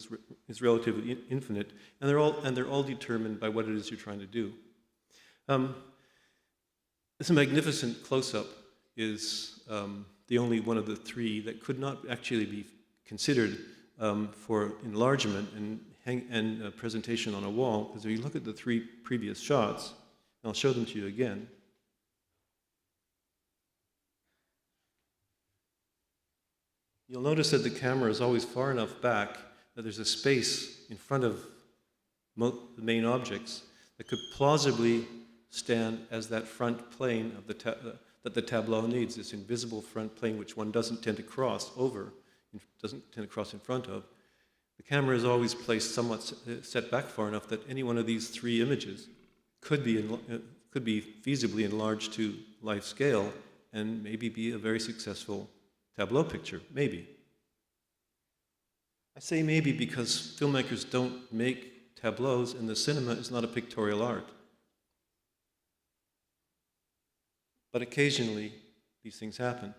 is relatively infinite, and they're all determined by what it is you're trying to do. This magnificent close-up is the only one of the 3 that could not actually be considered for enlargement and presentation on a wall, because if you look at the 3 previous shots, and I'll show them to you again. You'll notice that the camera is always far enough back that there's a space in front of the main objects that could plausibly stand as that front plane of that the tableau needs, this invisible front plane which one doesn't tend to cross over, doesn't tend to cross in front of. The camera is always placed somewhat set back far enough that any one of these 3 images could be feasibly enlarged to life scale and maybe be a very successful tableau picture, maybe. I say maybe because filmmakers don't make tableaus and the cinema is not a pictorial art. But occasionally, these things happen.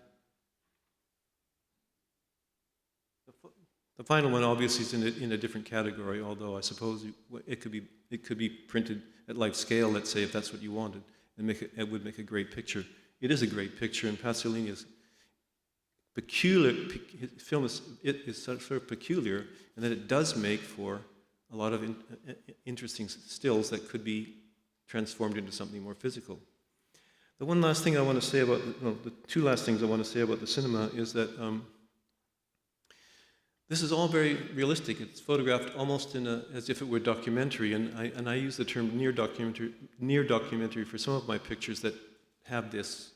The final one obviously is in a different category, although I suppose it could be printed at life scale, let's say, if that's what you wanted, and it would make a great picture. It is a great picture, and Pasolini is peculiar. His film is sort of peculiar in that it does make for a lot of interesting stills that could be transformed into something more physical. The one last thing I want to say about, the 2 last things I want to say about the cinema is that this is all very realistic. It's photographed almost as if it were documentary, and I use the term near documentary for some of my pictures that have this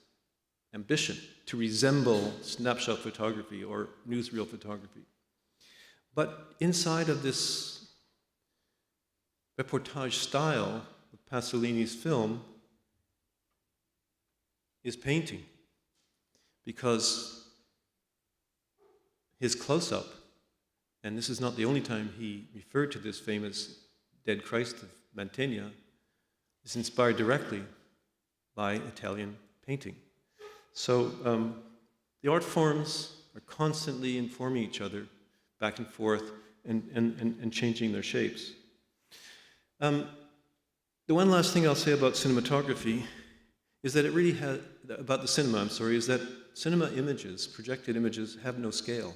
ambition to resemble snapshot photography or newsreel photography. But inside of this reportage style of Pasolini's film is painting, because his close-up, and this is not the only time he referred to this famous Dead Christ of Mantegna, is inspired directly by Italian painting. So the art forms are constantly informing each other back and forth and changing their shapes. The one last thing I'll say about cinematography is that it really has, about the cinema, I'm sorry, is that cinema images, projected images, have no scale.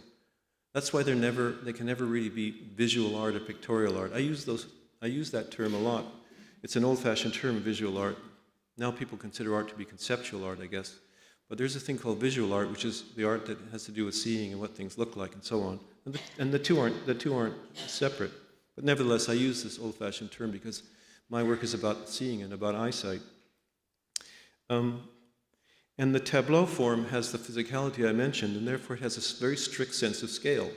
That's why they can never really be visual art or pictorial art. I use that term a lot. It's an old-fashioned term, visual art. Now people consider art to be conceptual art, I guess. But there's a thing called visual art, which is the art that has to do with seeing and what things look like and so on. And the two aren't separate. But nevertheless, I use this old-fashioned term because my work is about seeing and about eyesight. And the tableau form has the physicality I mentioned, and therefore it has a very strict sense of scale.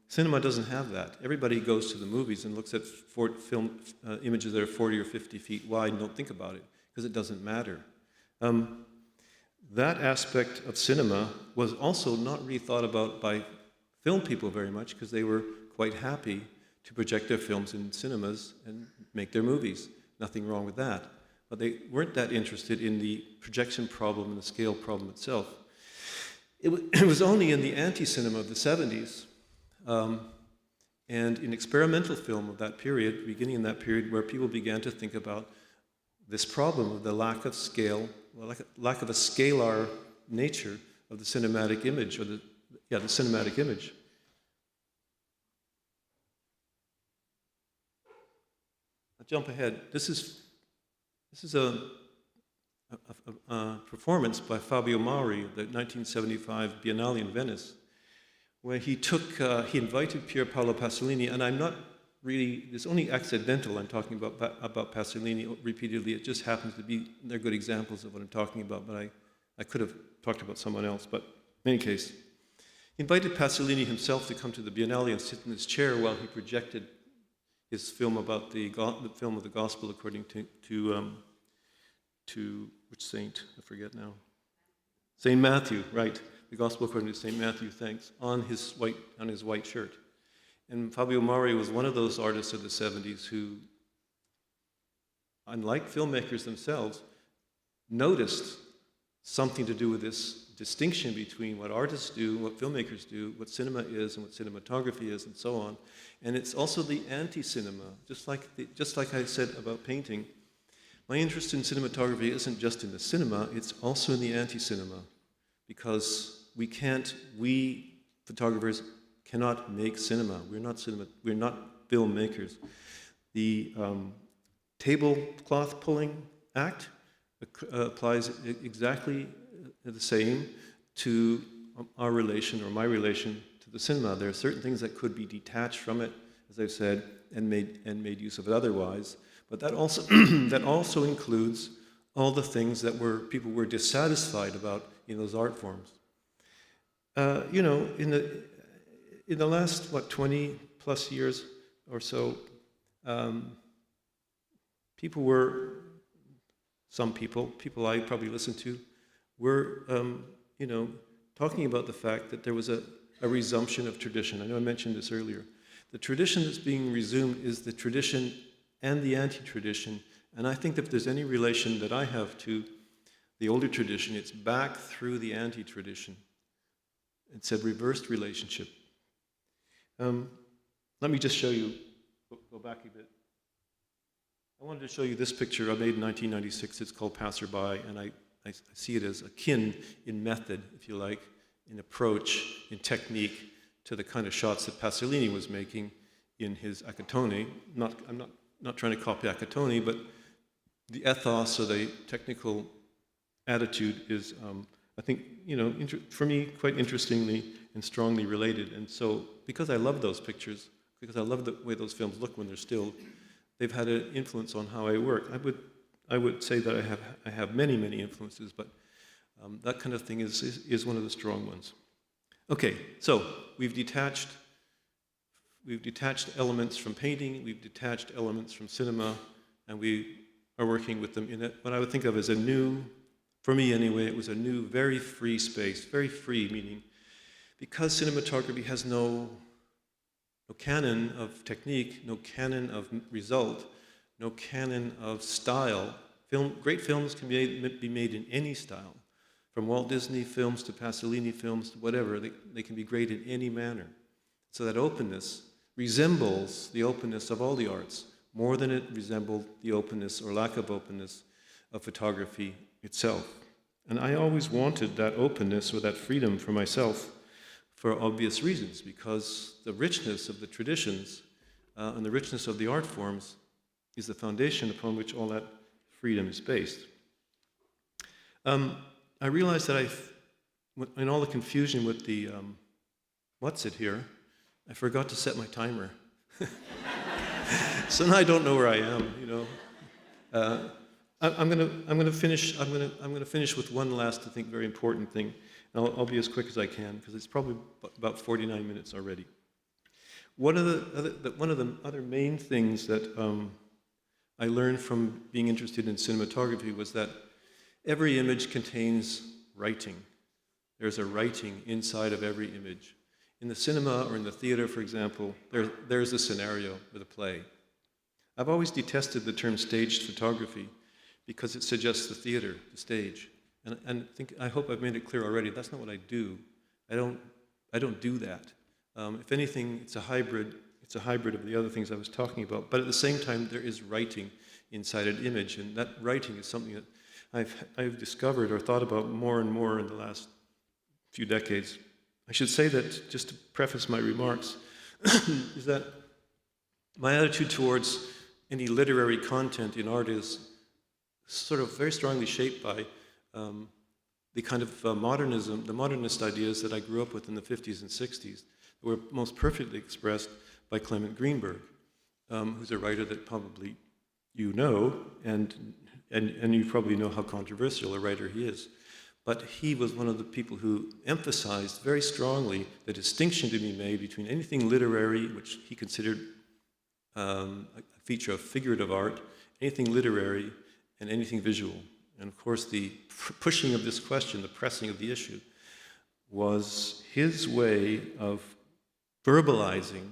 Cinema doesn't have that. Everybody goes to the movies and looks at film images that are 40 or 50 feet wide and don't think about it, because it doesn't matter. That aspect of cinema was also not really thought about by film people very much, because they were quite happy to project their films in cinemas and make their movies. Nothing wrong with that. But they weren't that interested in the projection problem and the scale problem itself. It was only in the anti-cinema of the 70s and in experimental film of that period, beginning in that period, where people began to think about this problem of the lack of scale, lack of a scalar nature of the cinematic image, or the cinematic image. I'll jump ahead. This is a performance by Fabio Mauri at the 1975 Biennale in Venice, where he invited Pier Paolo Pasolini, and I'm not really, it's only accidental I'm talking about Pasolini repeatedly. It just happens to be, they're good examples of what I'm talking about, but I could have talked about someone else. But in any case, he invited Pasolini himself to come to the Biennale and sit in his chair while he projected his film about the film of the Gospel according to which saint? I forget now. St. Matthew, right? The Gospel according to St. Matthew, thanks, on his white shirt. And Fabio Mauri was one of those artists of the 70s who, unlike filmmakers themselves, noticed something to do with this distinction between what artists do, what filmmakers do, what cinema is and what cinematography is, and so on. And it's also the anti-cinema, just like I said about painting. My interest in cinematography isn't just in the cinema, it's also in the anti-cinema, because we photographers cannot make cinema. We're not filmmakers. The tablecloth pulling act applies exactly the same to our relation, or my relation, to the cinema. There are certain things that could be detached from it, as I've said, and made use of it otherwise. But that also that also includes all the things that people were dissatisfied about in those art forms. In the last 20 plus years or so, some people I probably listened to, were talking about the fact that there was a resumption of tradition. I know I mentioned this earlier. The tradition that's being resumed is the tradition and the anti-tradition, and I think that if there's any relation that I have to the older tradition, it's back through the anti-tradition. It's a reversed relationship. Let me just show you, go back a bit. I wanted to show you this picture I made in 1996. It's called Passerby, and I see it as akin in method, if you like, in approach, in technique, to the kind of shots that Pasolini was making in his Acatone. I'm not trying to copy Acatone, but the ethos or the technical attitude is, I think, for me, quite interestingly and strongly related. And so, because I love those pictures, because I love the way those films look when they're still, they've had an influence on how I work. I would say that I have many, many influences, but that kind of thing is one of the strong ones. Okay, so we've detached elements from painting, we've detached elements from cinema, and we are working with them in what I would think of as a new, for me anyway, it was a new, very free space. Very free, meaning because cinematography has no canon of technique, no canon of result, no canon of style. Great films can be made in any style. From Walt Disney films to Pasolini films to whatever, they can be great in any manner. So that openness resembles the openness of all the arts, more than it resembled the openness or lack of openness of photography itself. And I always wanted that openness or that freedom for myself for obvious reasons, because the richness of the traditions and the richness of the art forms is the foundation upon which all that freedom is based. I realized that in all the confusion with the what's it here, I forgot to set my timer. So now I don't know where I am. I'm going to finish with one last, I think, very important thing. And I'll be as quick as I can because it's probably about 49 minutes already. One of the other main things that I learned from being interested in cinematography was that every image contains writing. There's a writing inside of every image. In the cinema or in the theater, for example, there's a scenario with a play. I've always detested the term staged photography because it suggests the theater, the stage. And I hope I've made it clear already, that's not what I do. I don't do that. If anything, it's a hybrid of the other things I was talking about. But at the same time, there is writing inside an image, and that writing is something that I've discovered or thought about more and more in the last few decades. I should say that, just to preface my remarks, is that my attitude towards any literary content in art is sort of very strongly shaped by the kind of modernism, the modernist ideas that I grew up with in the 50s and 60s that were most perfectly expressed by Clement Greenberg, who's a writer that probably you know, and you probably know how controversial a writer he is. But he was one of the people who emphasized very strongly the distinction to be made between anything literary, which he considered a feature of figurative art, anything literary, and anything visual. And of course, the pushing of this question, the pressing of the issue, was his way of verbalizing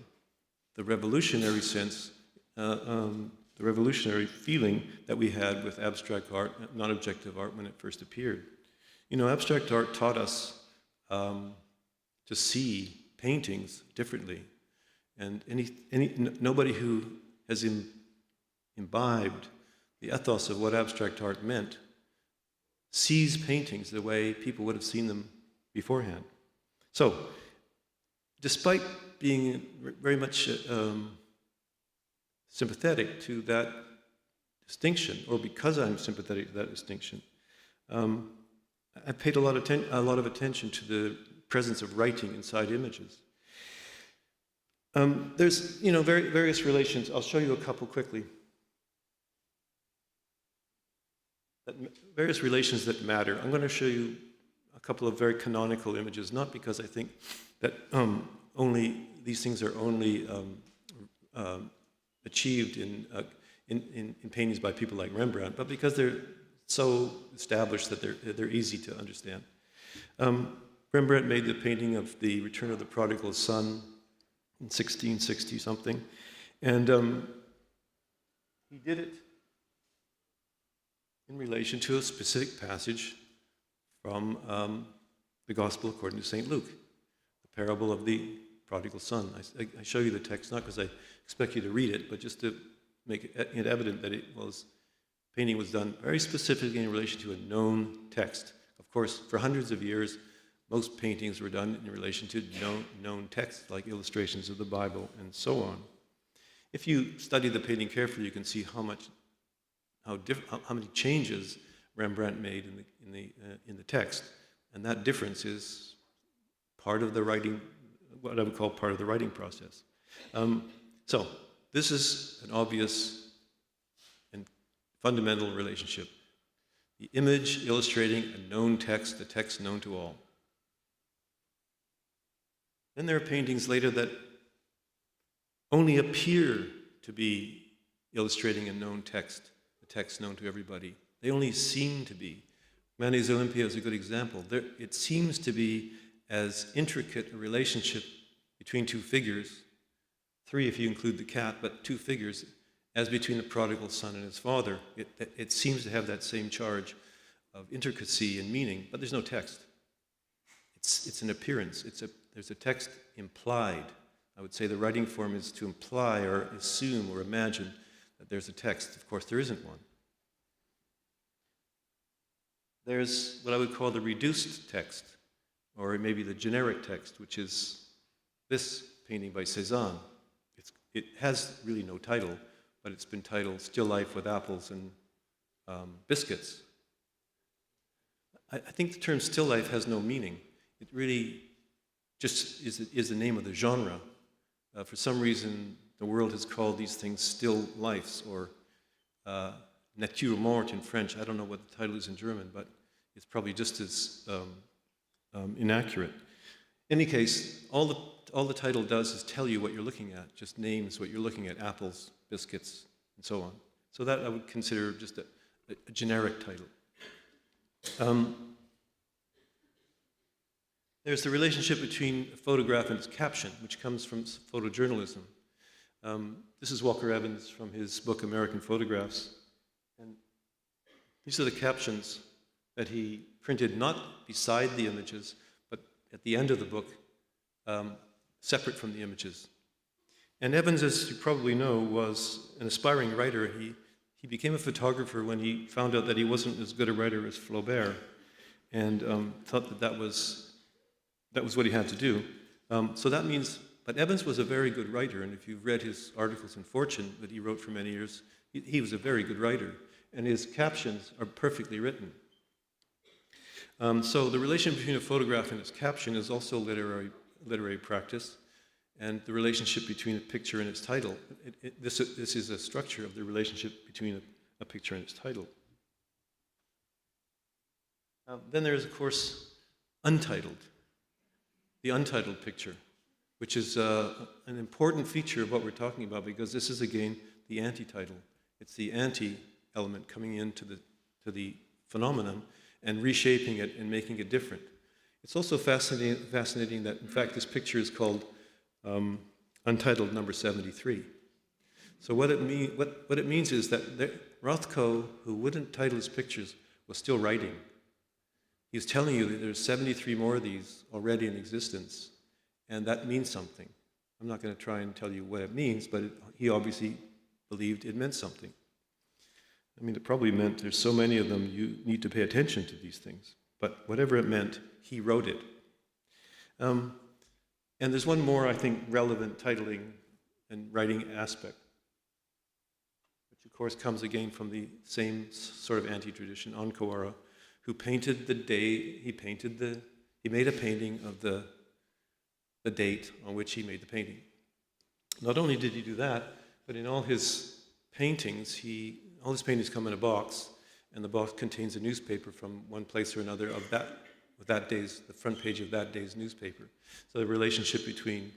the revolutionary sense, the revolutionary feeling that we had with abstract art, non-objective art, when it first appeared. Abstract art taught us to see paintings differently, and nobody who has imbibed the ethos of what abstract art meant sees paintings the way people would have seen them beforehand. So, despite being very much sympathetic to that distinction, or because I'm sympathetic to that distinction, I paid a lot of attention to the presence of writing inside images. There's, various relations. I'll show you a couple quickly. Various relations that matter. I'm going to show you a couple of very canonical images, not because I think that these things are only achieved in paintings by people like Rembrandt, but because they're so established that they're easy to understand. Rembrandt made the painting of the Return of the Prodigal Son in 1660 something, and he did it in relation to a specific passage from the Gospel according to St. Luke, the parable of the prodigal son. I show you the text not because I expect you to read it, but just to make it evident that painting was done very specifically in relation to a known text. Of course, for hundreds of years, most paintings were done in relation to known texts, like illustrations of the Bible and so on. If you study the painting carefully, you can see how many changes Rembrandt made in the text, and that difference is part of the writing, what I would call part of the writing process. So this is an obvious and fundamental relationship. The image illustrating a known text, a text known to all. Then there are paintings later that only appear to be illustrating a known text, a text known to everybody. They only seem to be. Manet's Olympia is a good example. It seems to be as intricate a relationship between two figures, three if you include the cat, but two figures, as between the prodigal son and his father. It seems to have that same charge of intricacy and meaning, but there's no text. It's an appearance. There's a text implied. I would say the writing form is to imply or assume or imagine that there's a text. Of course, there isn't one. There's what I would call the reduced text, or maybe the generic text, which is this painting by Cézanne. It has really no title, but it's been titled Still Life with Apples and Biscuits. I think the term still life has no meaning. It really just is the name of the genre. For some reason, the world has called these things still lifes, or nature morte in French. I don't know what the title is in German, but it's probably just as inaccurate. In any case, all the title does is tell you what you're looking at, just names what you're looking at, apples, biscuits, and so on. So that I would consider just a generic title. There's the relationship between a photograph and its caption, which comes from photojournalism. This is Walker Evans from his book American Photographs. And these are the captions that he printed not beside the images, but at the end of the book, separate from the images. And Evans, as you probably know, was an aspiring writer. He became a photographer when he found out that he wasn't as good a writer as Flaubert, and thought that was what he had to do. So that means, but Evans was a very good writer, and if you've read his articles in Fortune that he wrote for many years, he was a very good writer, and his captions are perfectly written. So the relation between a photograph and its caption is also literary practice, and the relationship between a picture and its title. This is a structure of the relationship between a picture and its title. Then there is, of course, untitled. The untitled picture, which is an important feature of what we're talking about, because this is, again, the anti-title. It's the anti-element coming into the phenomenon and reshaping it and making it different. It's also fascinating that, in fact, this picture is called Untitled Number 73. So what it means is that Rothko, who wouldn't title his pictures, was still writing. He's telling you that there's 73 more of these already in existence, and that means something. I'm not going to try and tell you what it means, but he obviously believed it meant something. I mean, it probably meant there's so many of them, you need to pay attention to these things. But whatever it meant, he wrote it. And there's one more, I think, relevant titling and writing aspect, which of course comes again from the same sort of anti-tradition, Ankawara, who painted the day, he made a painting of the date on which he made the painting. Not only did he do that, but in all his paintings, all his paintings come in a box, and the box contains a newspaper from one place or another of the front page of that day's newspaper. So the relationship between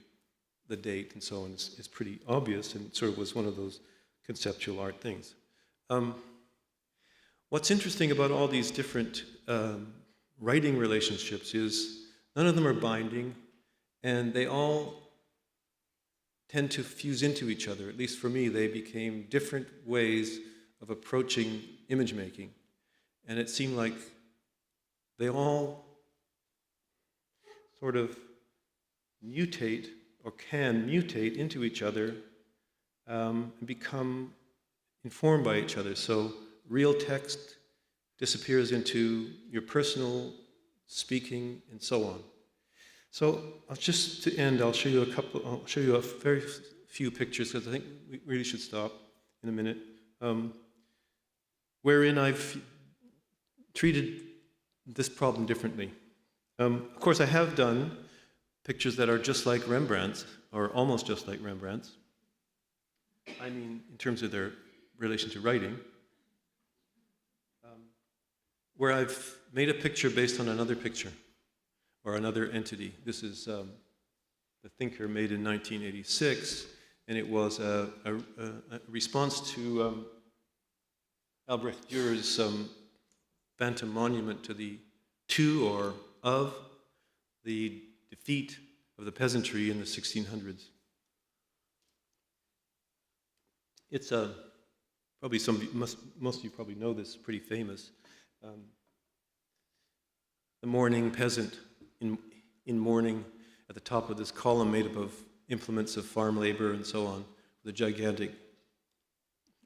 the date and so on is pretty obvious, and sort of was one of those conceptual art things. What's interesting about all these different writing relationships is none of them are binding, and they all tend to fuse into each other. At least for me, they became different ways of approaching image making. And it seemed like they all sort of mutate, or can mutate into each other, and become informed by each other. So real text disappears into your personal speaking, and so on. So just to end, I'll show you a very few pictures, because I think we really should stop in a minute, wherein I've treated this problem differently. Of course, I have done pictures that are just like Rembrandt's, or almost just like Rembrandt's. I mean, in terms of their relation to writing. Where I've made a picture based on another picture, or another entity. This is The Thinker, made in 1986, and it was a response to Albrecht Dürer's phantom monument to the defeat of the peasantry in the 1600s. It's probably most of you probably know this, pretty famous. The mourning peasant in mourning at the top of this column made up of implements of farm labor and so on, with a gigantic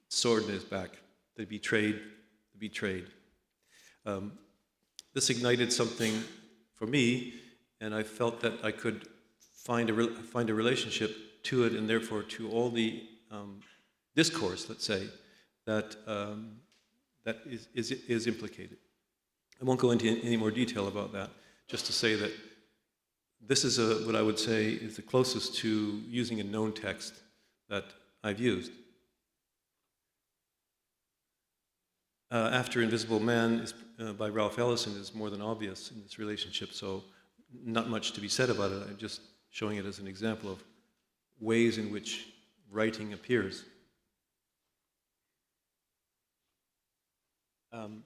sword in his back, the betrayed, the betrayed. This ignited something for me, and I felt that I could find a relationship to it, and therefore to all the discourse, let's say, that that is implicated. I won't go into any more detail about that, just to say that this is what I would say is the closest to using a known text that I've used. After Invisible Man by Ralph Ellison is more than obvious in this relationship, so not much to be said about it. I'm just showing it as an example of ways in which writing appears. I'm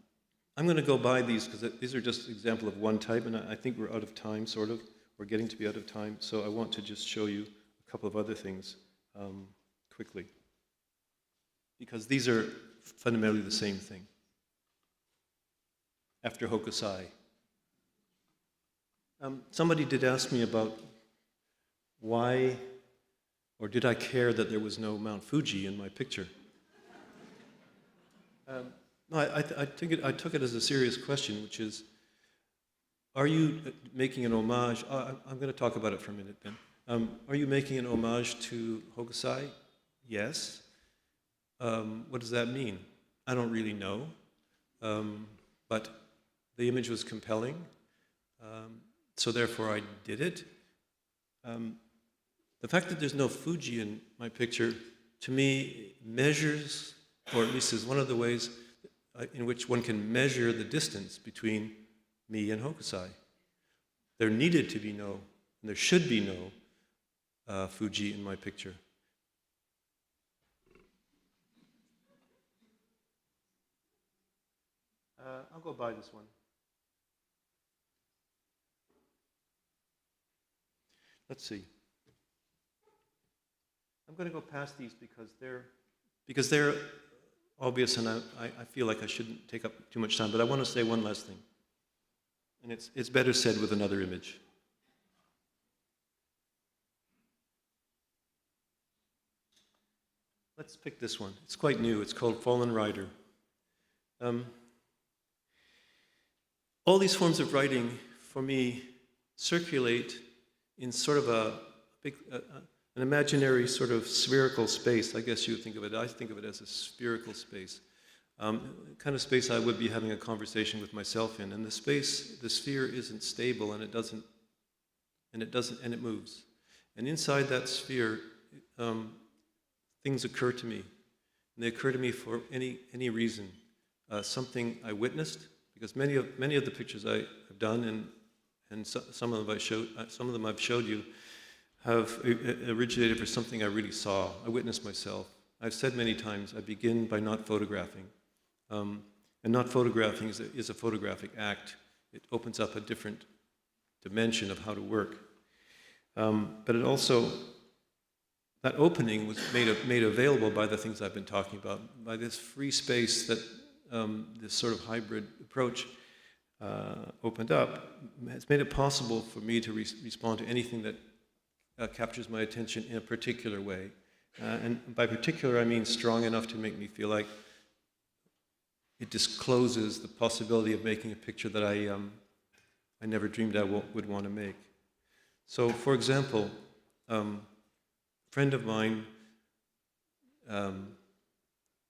going to go by these because these are just an example of one type, and I think we're out of time, sort of. We're getting to be out of time, so I want to just show you a couple of other things quickly, because these are fundamentally the same thing. After Hokusai. Somebody did ask me about why, or did I care that there was no Mount Fuji in my picture? No, I took it as a serious question, which is, are you making an homage? I'm going to talk about it for a minute then. Are you making an homage to Hokusai? Yes. What does that mean? I don't really know. But the image was compelling, so therefore I did it. The fact that there's no Fuji in my picture, to me, measures, or at least is one of the ways in which one can measure the distance between me and Hokusai. There needed to be no, and there should be no Fuji in my picture. I'll go by this one. Let's see. I'm going to go past these because they're obvious, and I feel like I shouldn't take up too much time, but I want to say one last thing. And it's better said with another image. Let's pick this one. It's quite new. It's called Fallen Rider. All these forms of writing, for me, circulate in sort of an imaginary sort of spherical space. I guess you would think of it. I think of it as a spherical space. Kind of space I would be having a conversation with myself in. And the sphere isn't stable, and it moves. And inside that sphere, things occur to me. And they occur to me for any reason. Something I witnessed, because many of the pictures I have done, and some of them I've showed you, have originated for something I really saw. I witnessed myself. I've said many times, I begin by not photographing. And not photographing is a photographic act. It opens up a different dimension of how to work. But it also, that opening was made available by the things I've been talking about, by this free space that this sort of hybrid approach opened up. It's made it possible for me to respond to anything that captures my attention in a particular way. And by particular, I mean strong enough to make me feel like it discloses the possibility of making a picture that I never dreamed I would want to make. So, for example, a friend of mine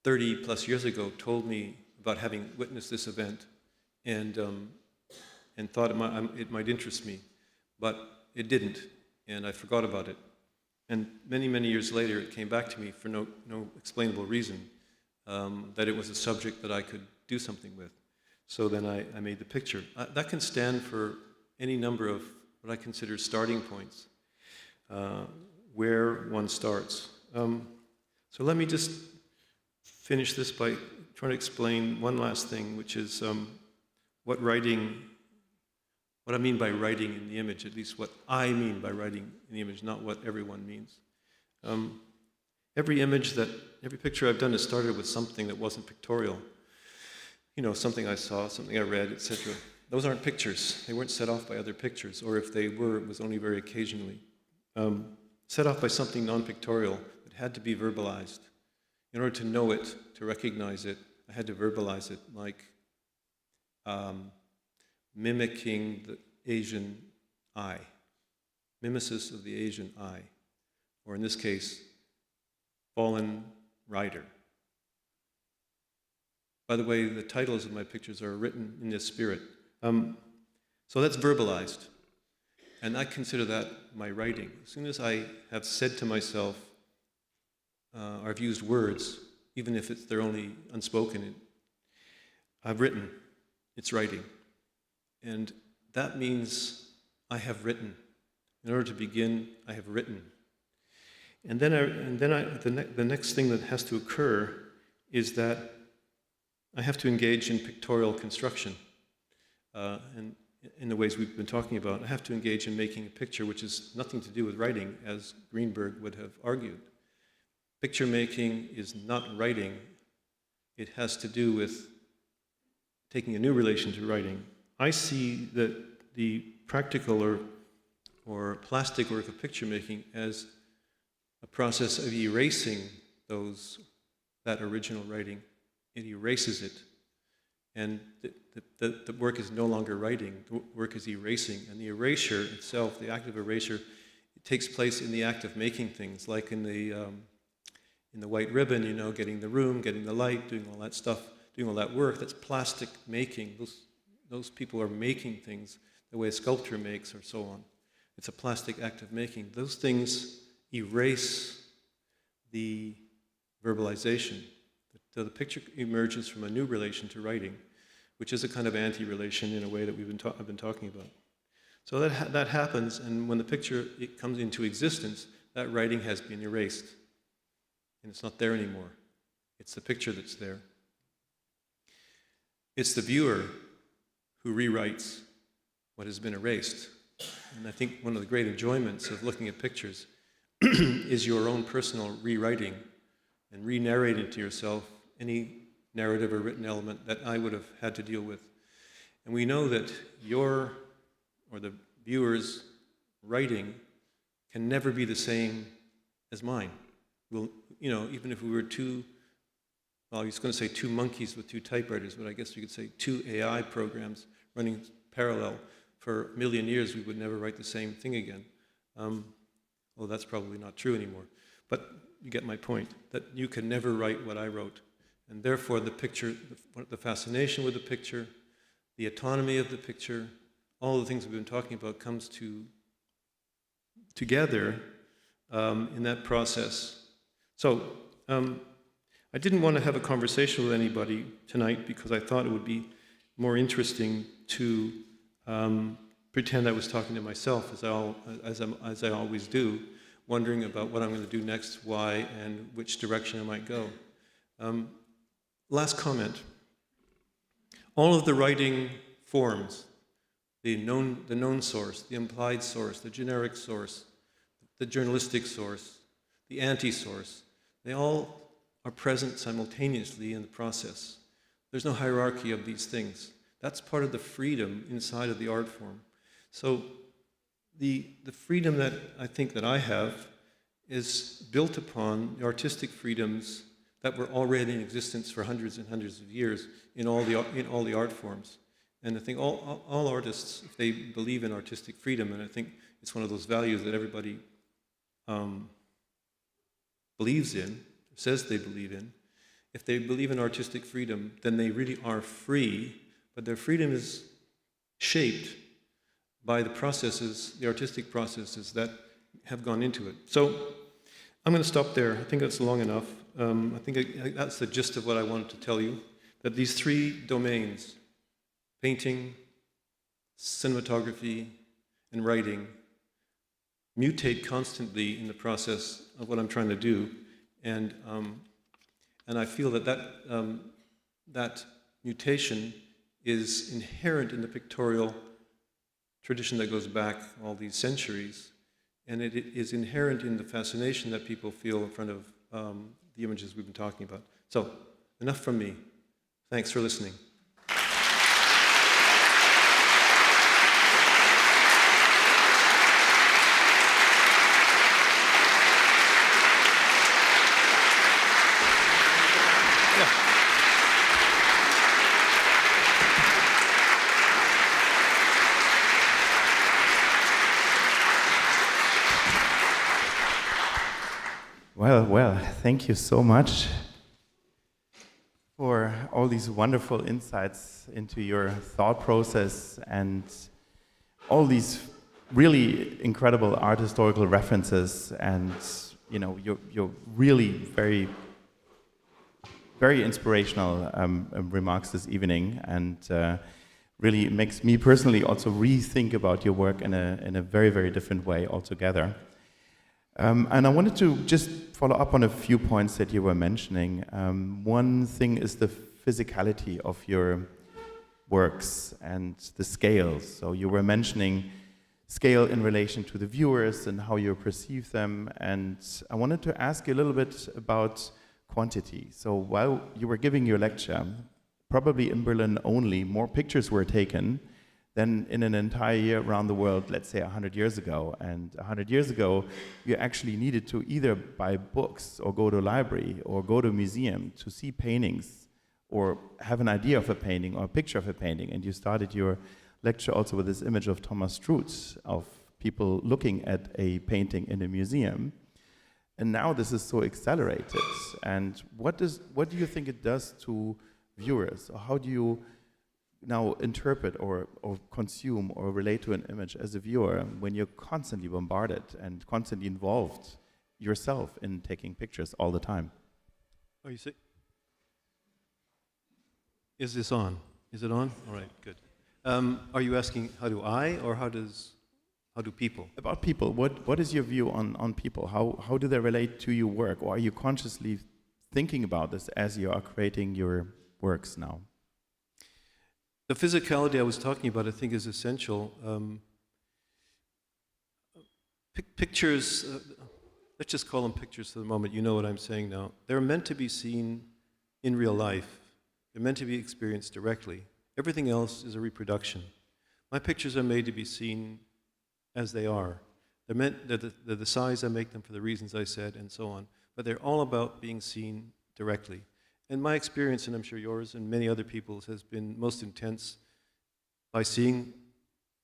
30 plus years ago told me about having witnessed this event and thought it might interest me, but it didn't, and I forgot about it. And many, many years later, it came back to me for no explainable reason, that it was a subject that I could do something with. So then I made the picture. That can stand for any number of what I consider starting points, where one starts. So let me just finish this by trying to explain one last thing, which is what I mean by writing in the image, at least what I mean by writing in the image, not what everyone means. Every picture I've done has started with something that wasn't pictorial. You know, something I saw, something I read, etc. Those aren't pictures. They weren't set off by other pictures, or if they were, it was only very occasionally. Set off by something non-pictorial that had to be verbalized in order to know it, to recognize it, I had to verbalize it, like mimicking the Asian eye, mimesis of the Asian eye, or in this case, fallen rider. By the way, the titles of my pictures are written in this spirit. So that's verbalized, and I consider that my writing. As soon as I have said to myself, or I've used words, even if they're only unspoken, I've written, it's writing. And that means I have written. In order to begin, I have written. And then the next thing that has to occur is that I have to engage in pictorial construction. And in the ways we've been talking about, I have to engage in making a picture, which has nothing to do with writing, as Greenberg would have argued. Picture making is not writing. It has to do with taking a new relation to writing. I see that the practical or plastic work of picture making as a process of erasing that original writing. It erases it. And the work is no longer writing, the work is erasing. And the erasure itself, the act of erasure, it takes place in the act of making things, like in the white ribbon, you know, getting the room, getting the light, doing all that stuff, doing all that work. That's plastic making. Those people are making things the way a sculptor makes, or so on. It's a plastic act of making. Those things erase the verbalization. So the picture emerges from a new relation to writing, which is a kind of anti-relation in a way that I've been talking about. So that happens, and when the picture comes into existence, that writing has been erased. And it's not there anymore. It's the picture that's there. It's the viewer who rewrites what has been erased. And I think one of the great enjoyments of looking at pictures is your own personal rewriting and re-narrating to yourself any narrative or written element that I would have had to deal with. And we know that your, or the viewer's, writing can never be the same as mine. You know, even if we were I was going to say two monkeys with two typewriters, but I guess you could say two AI programs running parallel for a million years, we would never write the same thing again. Well, that's probably not true anymore. But you get my point, that you can never write what I wrote. And therefore, the picture, the fascination with the picture, the autonomy of the picture, all the things we've been talking about comes together in that process. So, I didn't want to have a conversation with anybody tonight because I thought it would be more interesting to pretend I was talking to myself, as I always do, wondering about what I'm going to do next, why, and which direction I might go. Last comment. All of the writing forms, the known source, the implied source, the generic source, the journalistic source, the anti-source, they all are present simultaneously in the process. There's no hierarchy of these things. That's part of the freedom inside of the art form. So the freedom that I think that I have is built upon the artistic freedoms that were already in existence for hundreds and hundreds of years in all the art forms. And I think all artists, if they believe in artistic freedom, and I think it's one of those values that everybody believes in, says they believe in, if they believe in artistic freedom, then they really are free, but their freedom is shaped by the processes, the artistic processes that have gone into it. So I'm going to stop there. I think that's long enough. I think that's the gist of what I wanted to tell you, that these three domains, painting, cinematography, and writing, mutate constantly in the process of what I'm trying to do. And I feel that mutation is inherent in the pictorial tradition that goes back all these centuries, and it is inherent in the fascination that people feel in front of the images we've been talking about. So, enough from me. Thanks for listening. well, thank you so much for all these wonderful insights into your thought process and all these really incredible art historical references, and you're really very, very inspirational remarks this evening, and really makes me personally also rethink about your work in a very, very different way altogether. And I wanted to just follow up on a few points that you were mentioning. One thing is the physicality of your works and the scales. So you were mentioning scale in relation to the viewers and how you perceive them. And I wanted to ask you a little bit about quantity. So while you were giving your lecture, probably in Berlin only, more pictures were taken than in an entire year around the world, let's say 100 years ago. And 100 years ago, you actually needed to either buy books or go to a library or go to a museum to see paintings or have an idea of a painting or a picture of a painting. And you started your lecture also with this image of Thomas Strutz, of people looking at a painting in a museum. And now this is so accelerated. And what do you think it does to viewers? Or how do you now interpret or consume or relate to an image as a viewer when you're constantly bombarded and constantly involved yourself in taking pictures all the time? Oh, you see? Is this on? Is it on? All right, good. Are you asking how do I, or how do people? About people. What is your view on people? How do they relate to your work? Or are you consciously thinking about this as you are creating your works now? The physicality I was talking about, I think, is essential. Pictures, let's just call them pictures for the moment. You know what I'm saying now. They're meant to be seen in real life. They're meant to be experienced directly. Everything else is a reproduction. My pictures are made to be seen as they are. They're the size I make them for the reasons I said, and so on. But they're all about being seen directly. And my experience, and I'm sure yours and many other people's, has been most intense by seeing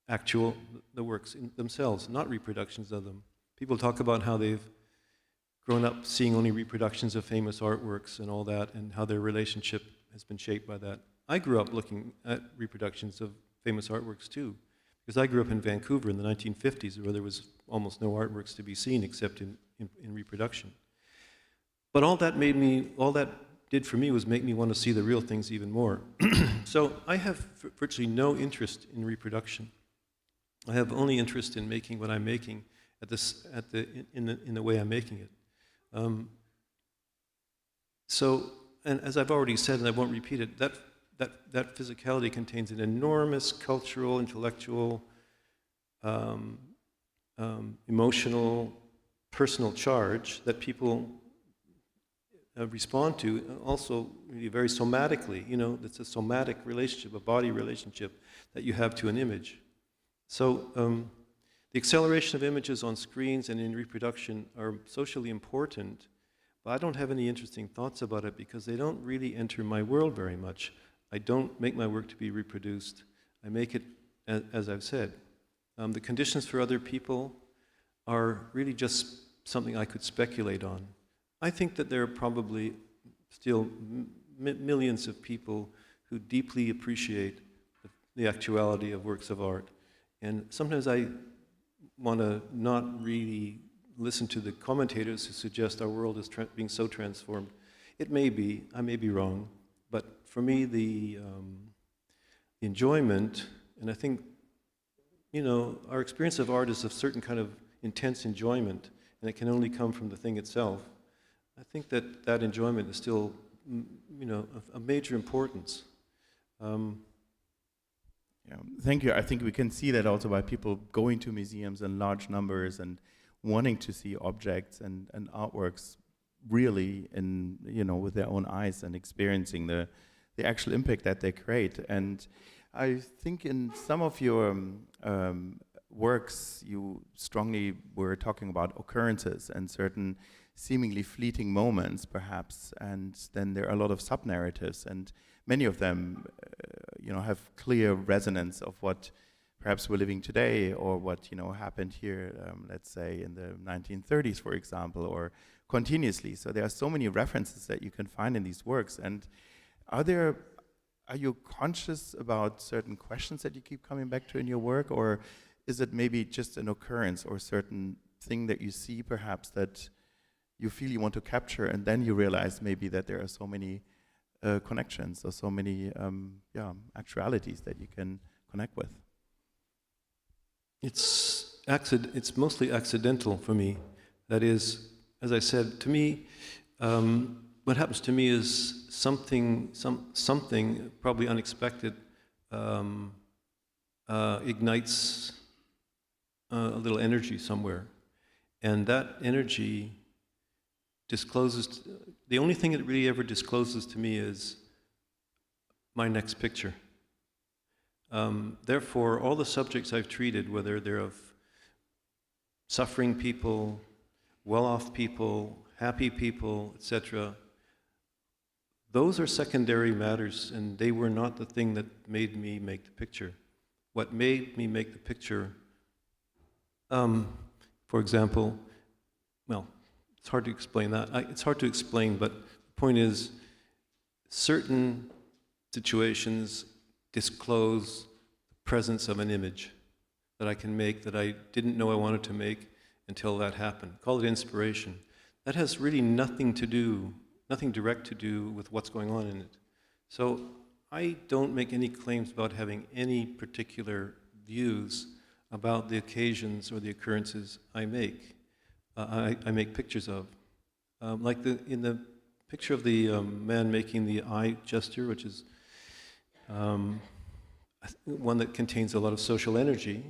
the works in themselves, not reproductions of them. People talk about how they've grown up seeing only reproductions of famous artworks and all that, and how their relationship has been shaped by that. I grew up looking at reproductions of famous artworks too, because I grew up in Vancouver in the 1950s, where there was almost no artworks to be seen except in reproduction. But all that did for me was make me want to see the real things even more. So I have virtually no interest in reproduction. I have only interest in making what I'm making in the way I'm making it. And as I've already said, and I won't repeat it, that physicality contains an enormous cultural, intellectual, emotional, personal charge that people respond to, also really very somatically. It's a somatic relationship, a body relationship that you have to an image. So the acceleration of images on screens and in reproduction are socially important, but I don't have any interesting thoughts about it because they don't really enter my world very much. I don't make my work to be reproduced. I make it, as I've said. The conditions for other people are really just something I could speculate on. I think that there are probably still millions of people who deeply appreciate the actuality of works of art. And sometimes I want to not really listen to the commentators who suggest our world is being so transformed. It may be, I may be wrong, but for me the enjoyment, and I think, our experience of art is a certain kind of intense enjoyment, and it can only come from the thing itself. I think that enjoyment is still, a major importance. Yeah, thank you. I think we can see that also by people going to museums in large numbers and wanting to see objects and artworks really with their own eyes and experiencing the actual impact that they create. And I think in some of your works, you strongly were talking about occurrences and certain seemingly fleeting moments, perhaps, and then there are a lot of sub-narratives, and many of them, have clear resonance of what perhaps we're living today, or what happened here, let's say in the 1930s, for example, or continuously. So there are so many references that you can find in these works. And are you conscious about certain questions that you keep coming back to in your work, or is it maybe just an occurrence or a certain thing that you see perhaps that you feel you want to capture, and then you realize maybe that there are so many connections or so many actualities that you can connect with? It's mostly accidental for me. That is, as I said, to me, what happens to me is something probably unexpected ignites a little energy somewhere, and that energy discloses. The only thing it really ever discloses to me is my next picture. Therefore, all the subjects I've treated, whether they're of suffering people, well-off people, happy people, etc., those are secondary matters, and they were not the thing that made me make the picture. What made me make the picture, for example, well, it's hard to explain that. It's hard to explain, but the point is, certain situations disclose the presence of an image that I can make that I didn't know I wanted to make until that happened. Call it inspiration. That has really nothing direct to do with what's going on in it. So I don't make any claims about having any particular views about the occasions or the occurrences I make. I make pictures of. Like in the picture of the man making the eye gesture, which is one that contains a lot of social energy,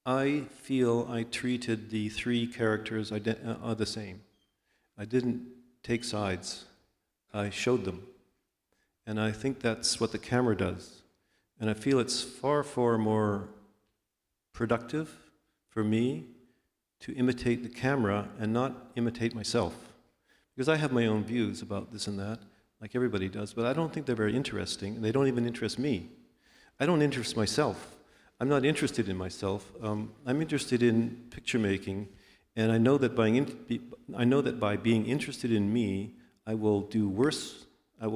I feel I treated the three characters the same. I didn't take sides. I showed them. And I think that's what the camera does. And I feel it's far, far more productive for me to imitate the camera and not imitate myself. Because I have my own views about this and that, like everybody does, but I don't think they're very interesting, and they don't even interest me. I don't interest myself. I'm not interested in myself. I'm interested in picture making, and I know that by being interested in me, I will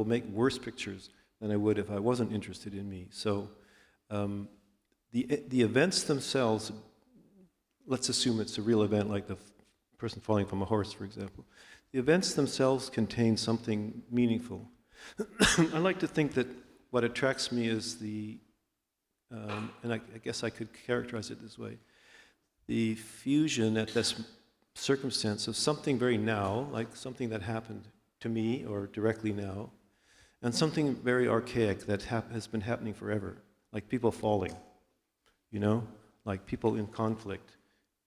make worse pictures than I would if I wasn't interested in me. So the events themselves, let's assume it's a real event, like the person falling from a horse, for example. The events themselves contain something meaningful. I like to think that what attracts me is and I guess I could characterize it this way, the fusion at this circumstance of something very now, like something that happened to me or directly now, and something very archaic that has been happening forever, like people falling, like people in conflict,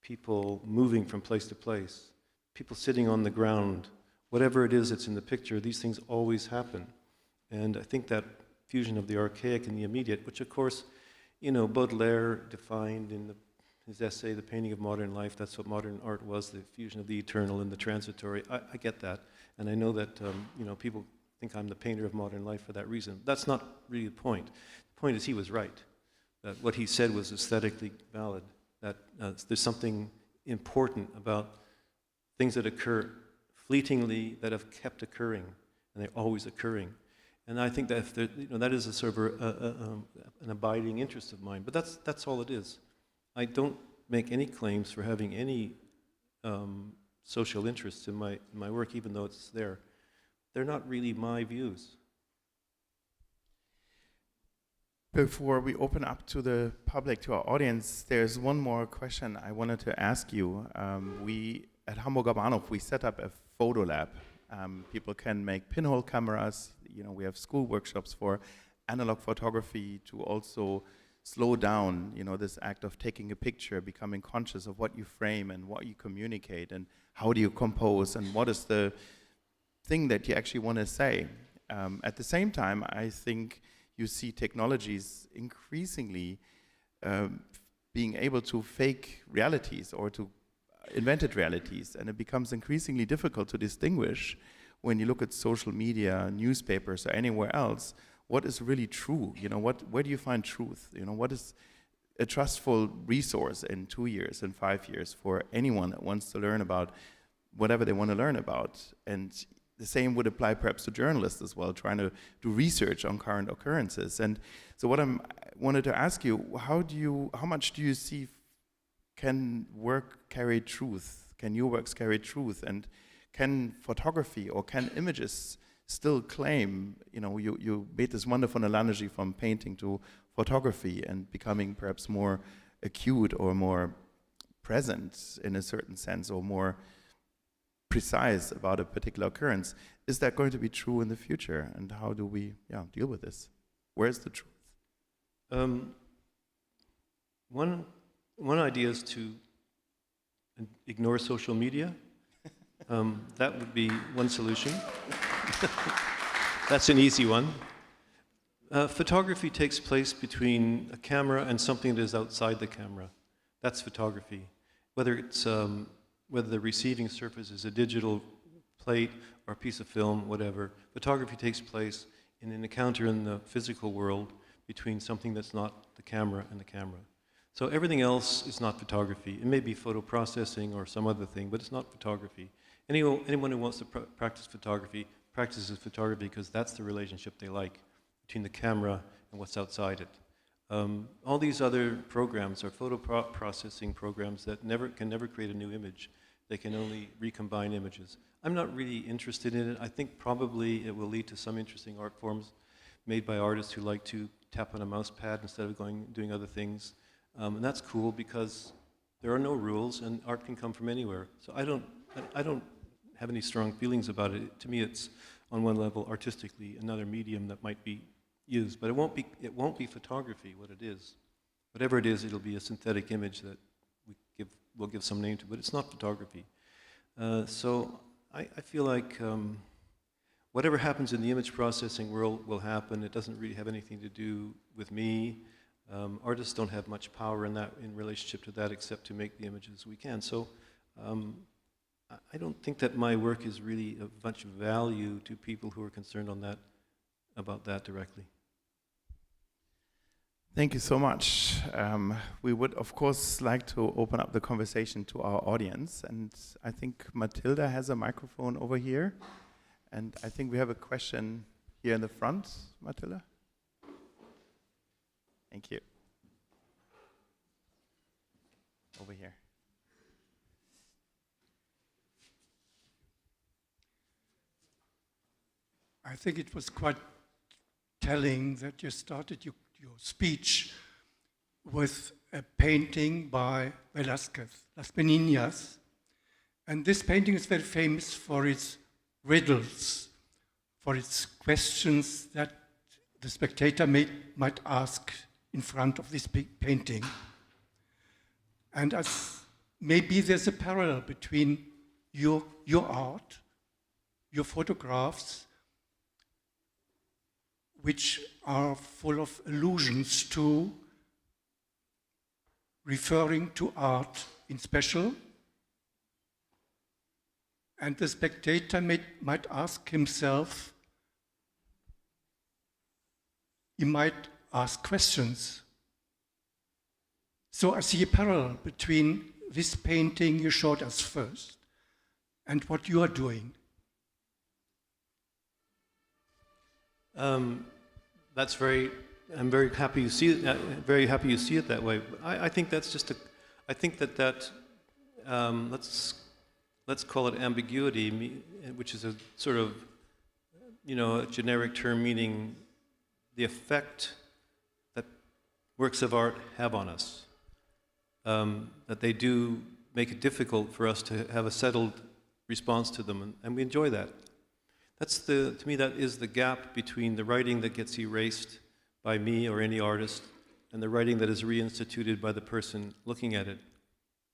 people moving from place to place, people sitting on the ground, whatever it is that's in the picture, these things always happen. And I think that fusion of the archaic and the immediate, which of course, Baudelaire defined in his essay, The Painting of Modern Life, that's what modern art was, the fusion of the eternal and the transitory. I get that, and I know that people think I'm the painter of modern life for that reason. That's not really the point. The point is he was right, that what he said was aesthetically valid, that there's something important about things that occur fleetingly that have kept occurring, and they're always occurring. And I think that that is a sort of an abiding interest of mine. But that's all it is. I don't make any claims for having any social interests in my work, even though it's there. They're not really my views. Before we open up to the public, to our audience, there's one more question I wanted to ask you. We at Hamburger Bahnhof, we set up a photo lab. People can make pinhole cameras. We have school workshops for analog photography to also slow down, this act of taking a picture, becoming conscious of what you frame and what you communicate and how do you compose and what is the thing that you actually want to say. At the same time, I think you see technologies increasingly being able to fake realities or to invented realities, and it becomes increasingly difficult to distinguish when you look at social media, newspapers, or anywhere else, what is really true? Where do you find truth? What is a trustful resource in 2 years and 5 years for anyone that wants to learn about whatever they want to learn about. And the same would apply perhaps to journalists as well, trying to do research on current occurrences. And so what I wanted to ask you, how much do you see can work carry truth? Can your works carry truth? And can photography or can images still claim, you made this wonderful analogy from painting to photography and becoming perhaps more acute or more present in a certain sense, or more precise about a particular occurrence. Is that going to be true in the future? And how do we deal with this? Where's the truth? One idea is to ignore social media. That would be one solution. That's an easy one. Photography takes place between a camera and something that is outside the camera. That's photography. Whether the receiving surface is a digital plate or a piece of film, whatever, photography takes place in an encounter in the physical world between something that's not the camera and the camera. So everything else is not photography. It may be photo processing or some other thing, but it's not photography. Anyone who wants to practice photography practices photography because that's the relationship they like between the camera and what's outside it. All these other programs are photo processing programs that can never create a new image. They can only recombine images. I'm not really interested in it. I think probably it will lead to some interesting art forms made by artists who like to tap on a mouse pad instead of doing other things. And that's cool because there are no rules and art can come from anywhere. So I don't have any strong feelings about it. To me, it's on one level artistically another medium that might be used, but it won't be photography. What it is, whatever it is, it'll be a synthetic image that we'll give some name to, but it's not photography. So I feel like whatever happens in the image processing world will happen. It doesn't really have anything to do with me. Artists don't have much power in relationship to that, except to make the images we can. So I don't think that my work is really of much value to people who are concerned about that directly. Thank you so much. We would, of course, like to open up the conversation to our audience. And I think Matilda has a microphone over here. And I think we have a question here in the front. Matilda? Thank you. Over here. I think it was quite telling that you started your speech with a painting by Velázquez, Las Meninas. And this painting is very famous for its riddles, for its questions that the spectator might ask in front of this big painting. And maybe there's a parallel between your art, your photographs, which are full of allusions to referring to art in special. And the spectator might ask himself, he might ask questions. So I see a parallel between this painting you showed us first and what you are doing. I'm very happy you see it. Very happy you see it that way. I think that's just I think that let's call it ambiguity, which is a sort of a generic term meaning the effect that works of art have on us. That they do make it difficult for us to have a settled response to them, and we enjoy that. To me, that is the gap between the writing that gets erased by me or any artist and the writing that is reinstituted by the person looking at it.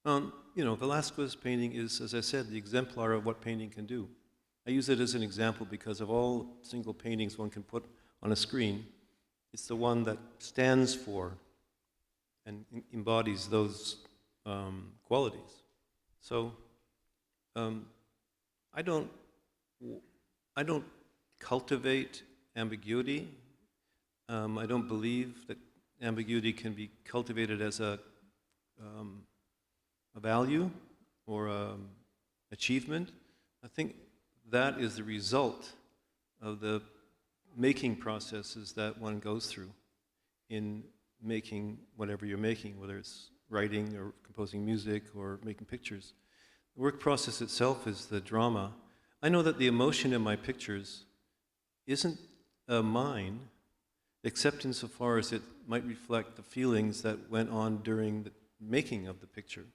Velázquez's painting is, as I said, the exemplar of what painting can do. I use it as an example because of all single paintings one can put on a screen, it's the one that stands for and embodies those qualities. So I don't cultivate ambiguity. I don't believe that ambiguity can be cultivated as a value or achievement. I think that is the result of the making processes that one goes through in making whatever you're making, whether it's writing or composing music or making pictures. The work process itself is the drama. I know that the emotion in my pictures isn't mine, except insofar as it might reflect the feelings that went on during the making of the picture.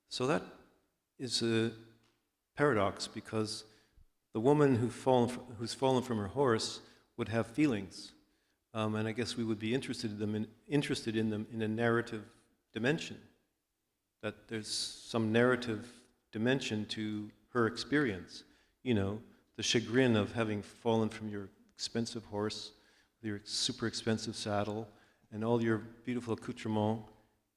So that is a paradox, because the woman who's fallen from her horse would have feelings, and I guess we would be interested in them in a narrative dimension, that there's some narrative dimension to her experience. You know, the chagrin of having fallen from your expensive horse, with your super expensive saddle, and all your beautiful accoutrements,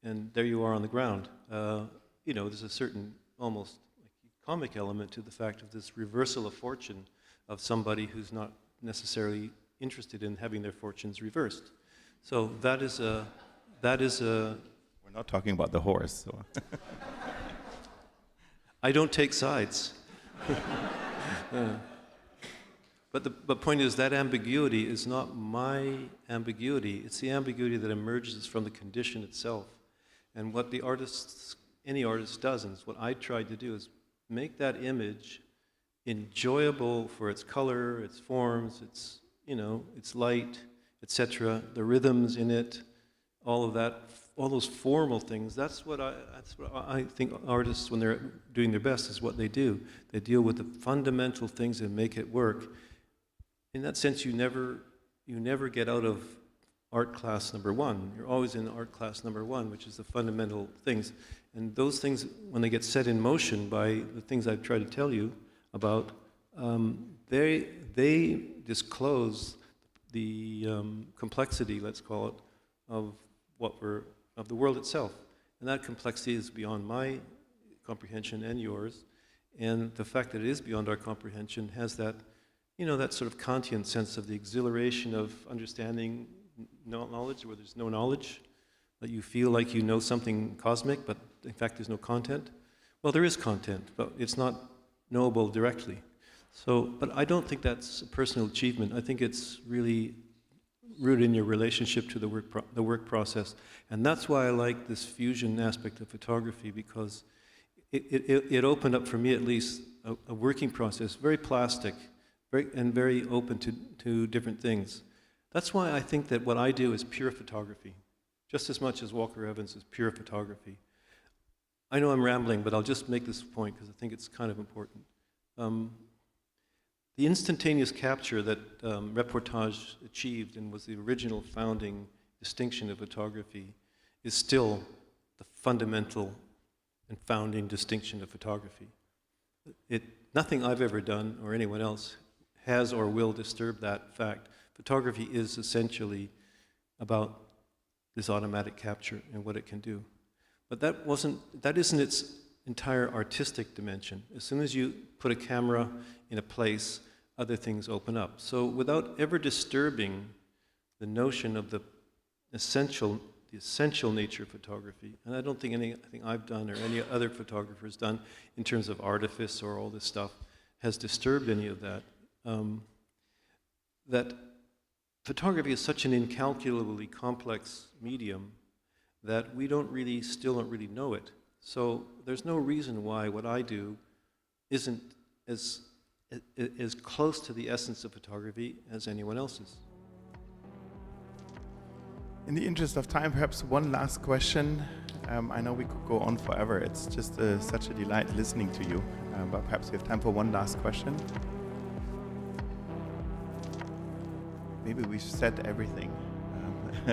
and there you are on the ground. You know, there's a certain almost like comic element to the fact of this reversal of fortune of somebody who's not necessarily interested in having their fortunes reversed. So that is a We're not talking about the horse. So. I don't take sides. But the point is that ambiguity is not my ambiguity. It's the ambiguity that emerges from the condition itself. And what any artist does, and it's what I tried to do, is make that image enjoyable for its color, its forms, its, you know, its light, etc., the rhythms in it, all of that, all those formal things. That's what I think artists, when they're doing their best, is what they do. They deal with the fundamental things and make it work. In that sense, you never get out of art class number one. You're always in art class number one, which is the fundamental things. And those things, when they get set in motion by the things I've tried to tell you about, they disclose the complexity, let's call it, of the world itself. And that complexity is beyond my comprehension and yours. And the fact that it is beyond our comprehension has that, you know, that sort of Kantian sense of the exhilaration of understanding knowledge where there's no knowledge, that you feel like you know something cosmic, but in fact there's no content. Well, there is content, but it's not knowable directly. So, but I don't think that's a personal achievement. I think it's really rooted in your relationship to the work process. And that's why I like this fusion aspect of photography, because it opened up, for me at least, a working process, very plastic, very open to different things. That's why I think that what I do is pure photography, just as much as Walker Evans is pure photography. I know I'm rambling, but I'll just make this point because I think it's kind of important. The instantaneous capture that reportage achieved and was the original founding distinction of photography is still the fundamental and founding distinction of photography. Nothing I've ever done or anyone else has or will disturb that fact. Photography is essentially about this automatic capture and what it can do. But that isn't its entire artistic dimension. As soon as you put a camera in a place, other things open up. So without ever disturbing the notion of the essential nature of photography, and I don't think anything I've done or any other photographer's done in terms of artifice or all this stuff has disturbed any of that, that photography is such an incalculably complex medium that we still don't really know it. So there's no reason why what I do isn't as close to the essence of photography as anyone else's. In the interest of time, perhaps one last question. I know we could go on forever. It's just such a delight listening to you. But perhaps we have time for one last question. Maybe we've said everything,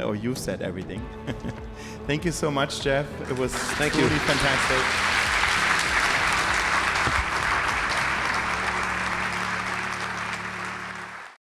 or you've said everything. Thank you so much, Jeff. It was truly fantastic.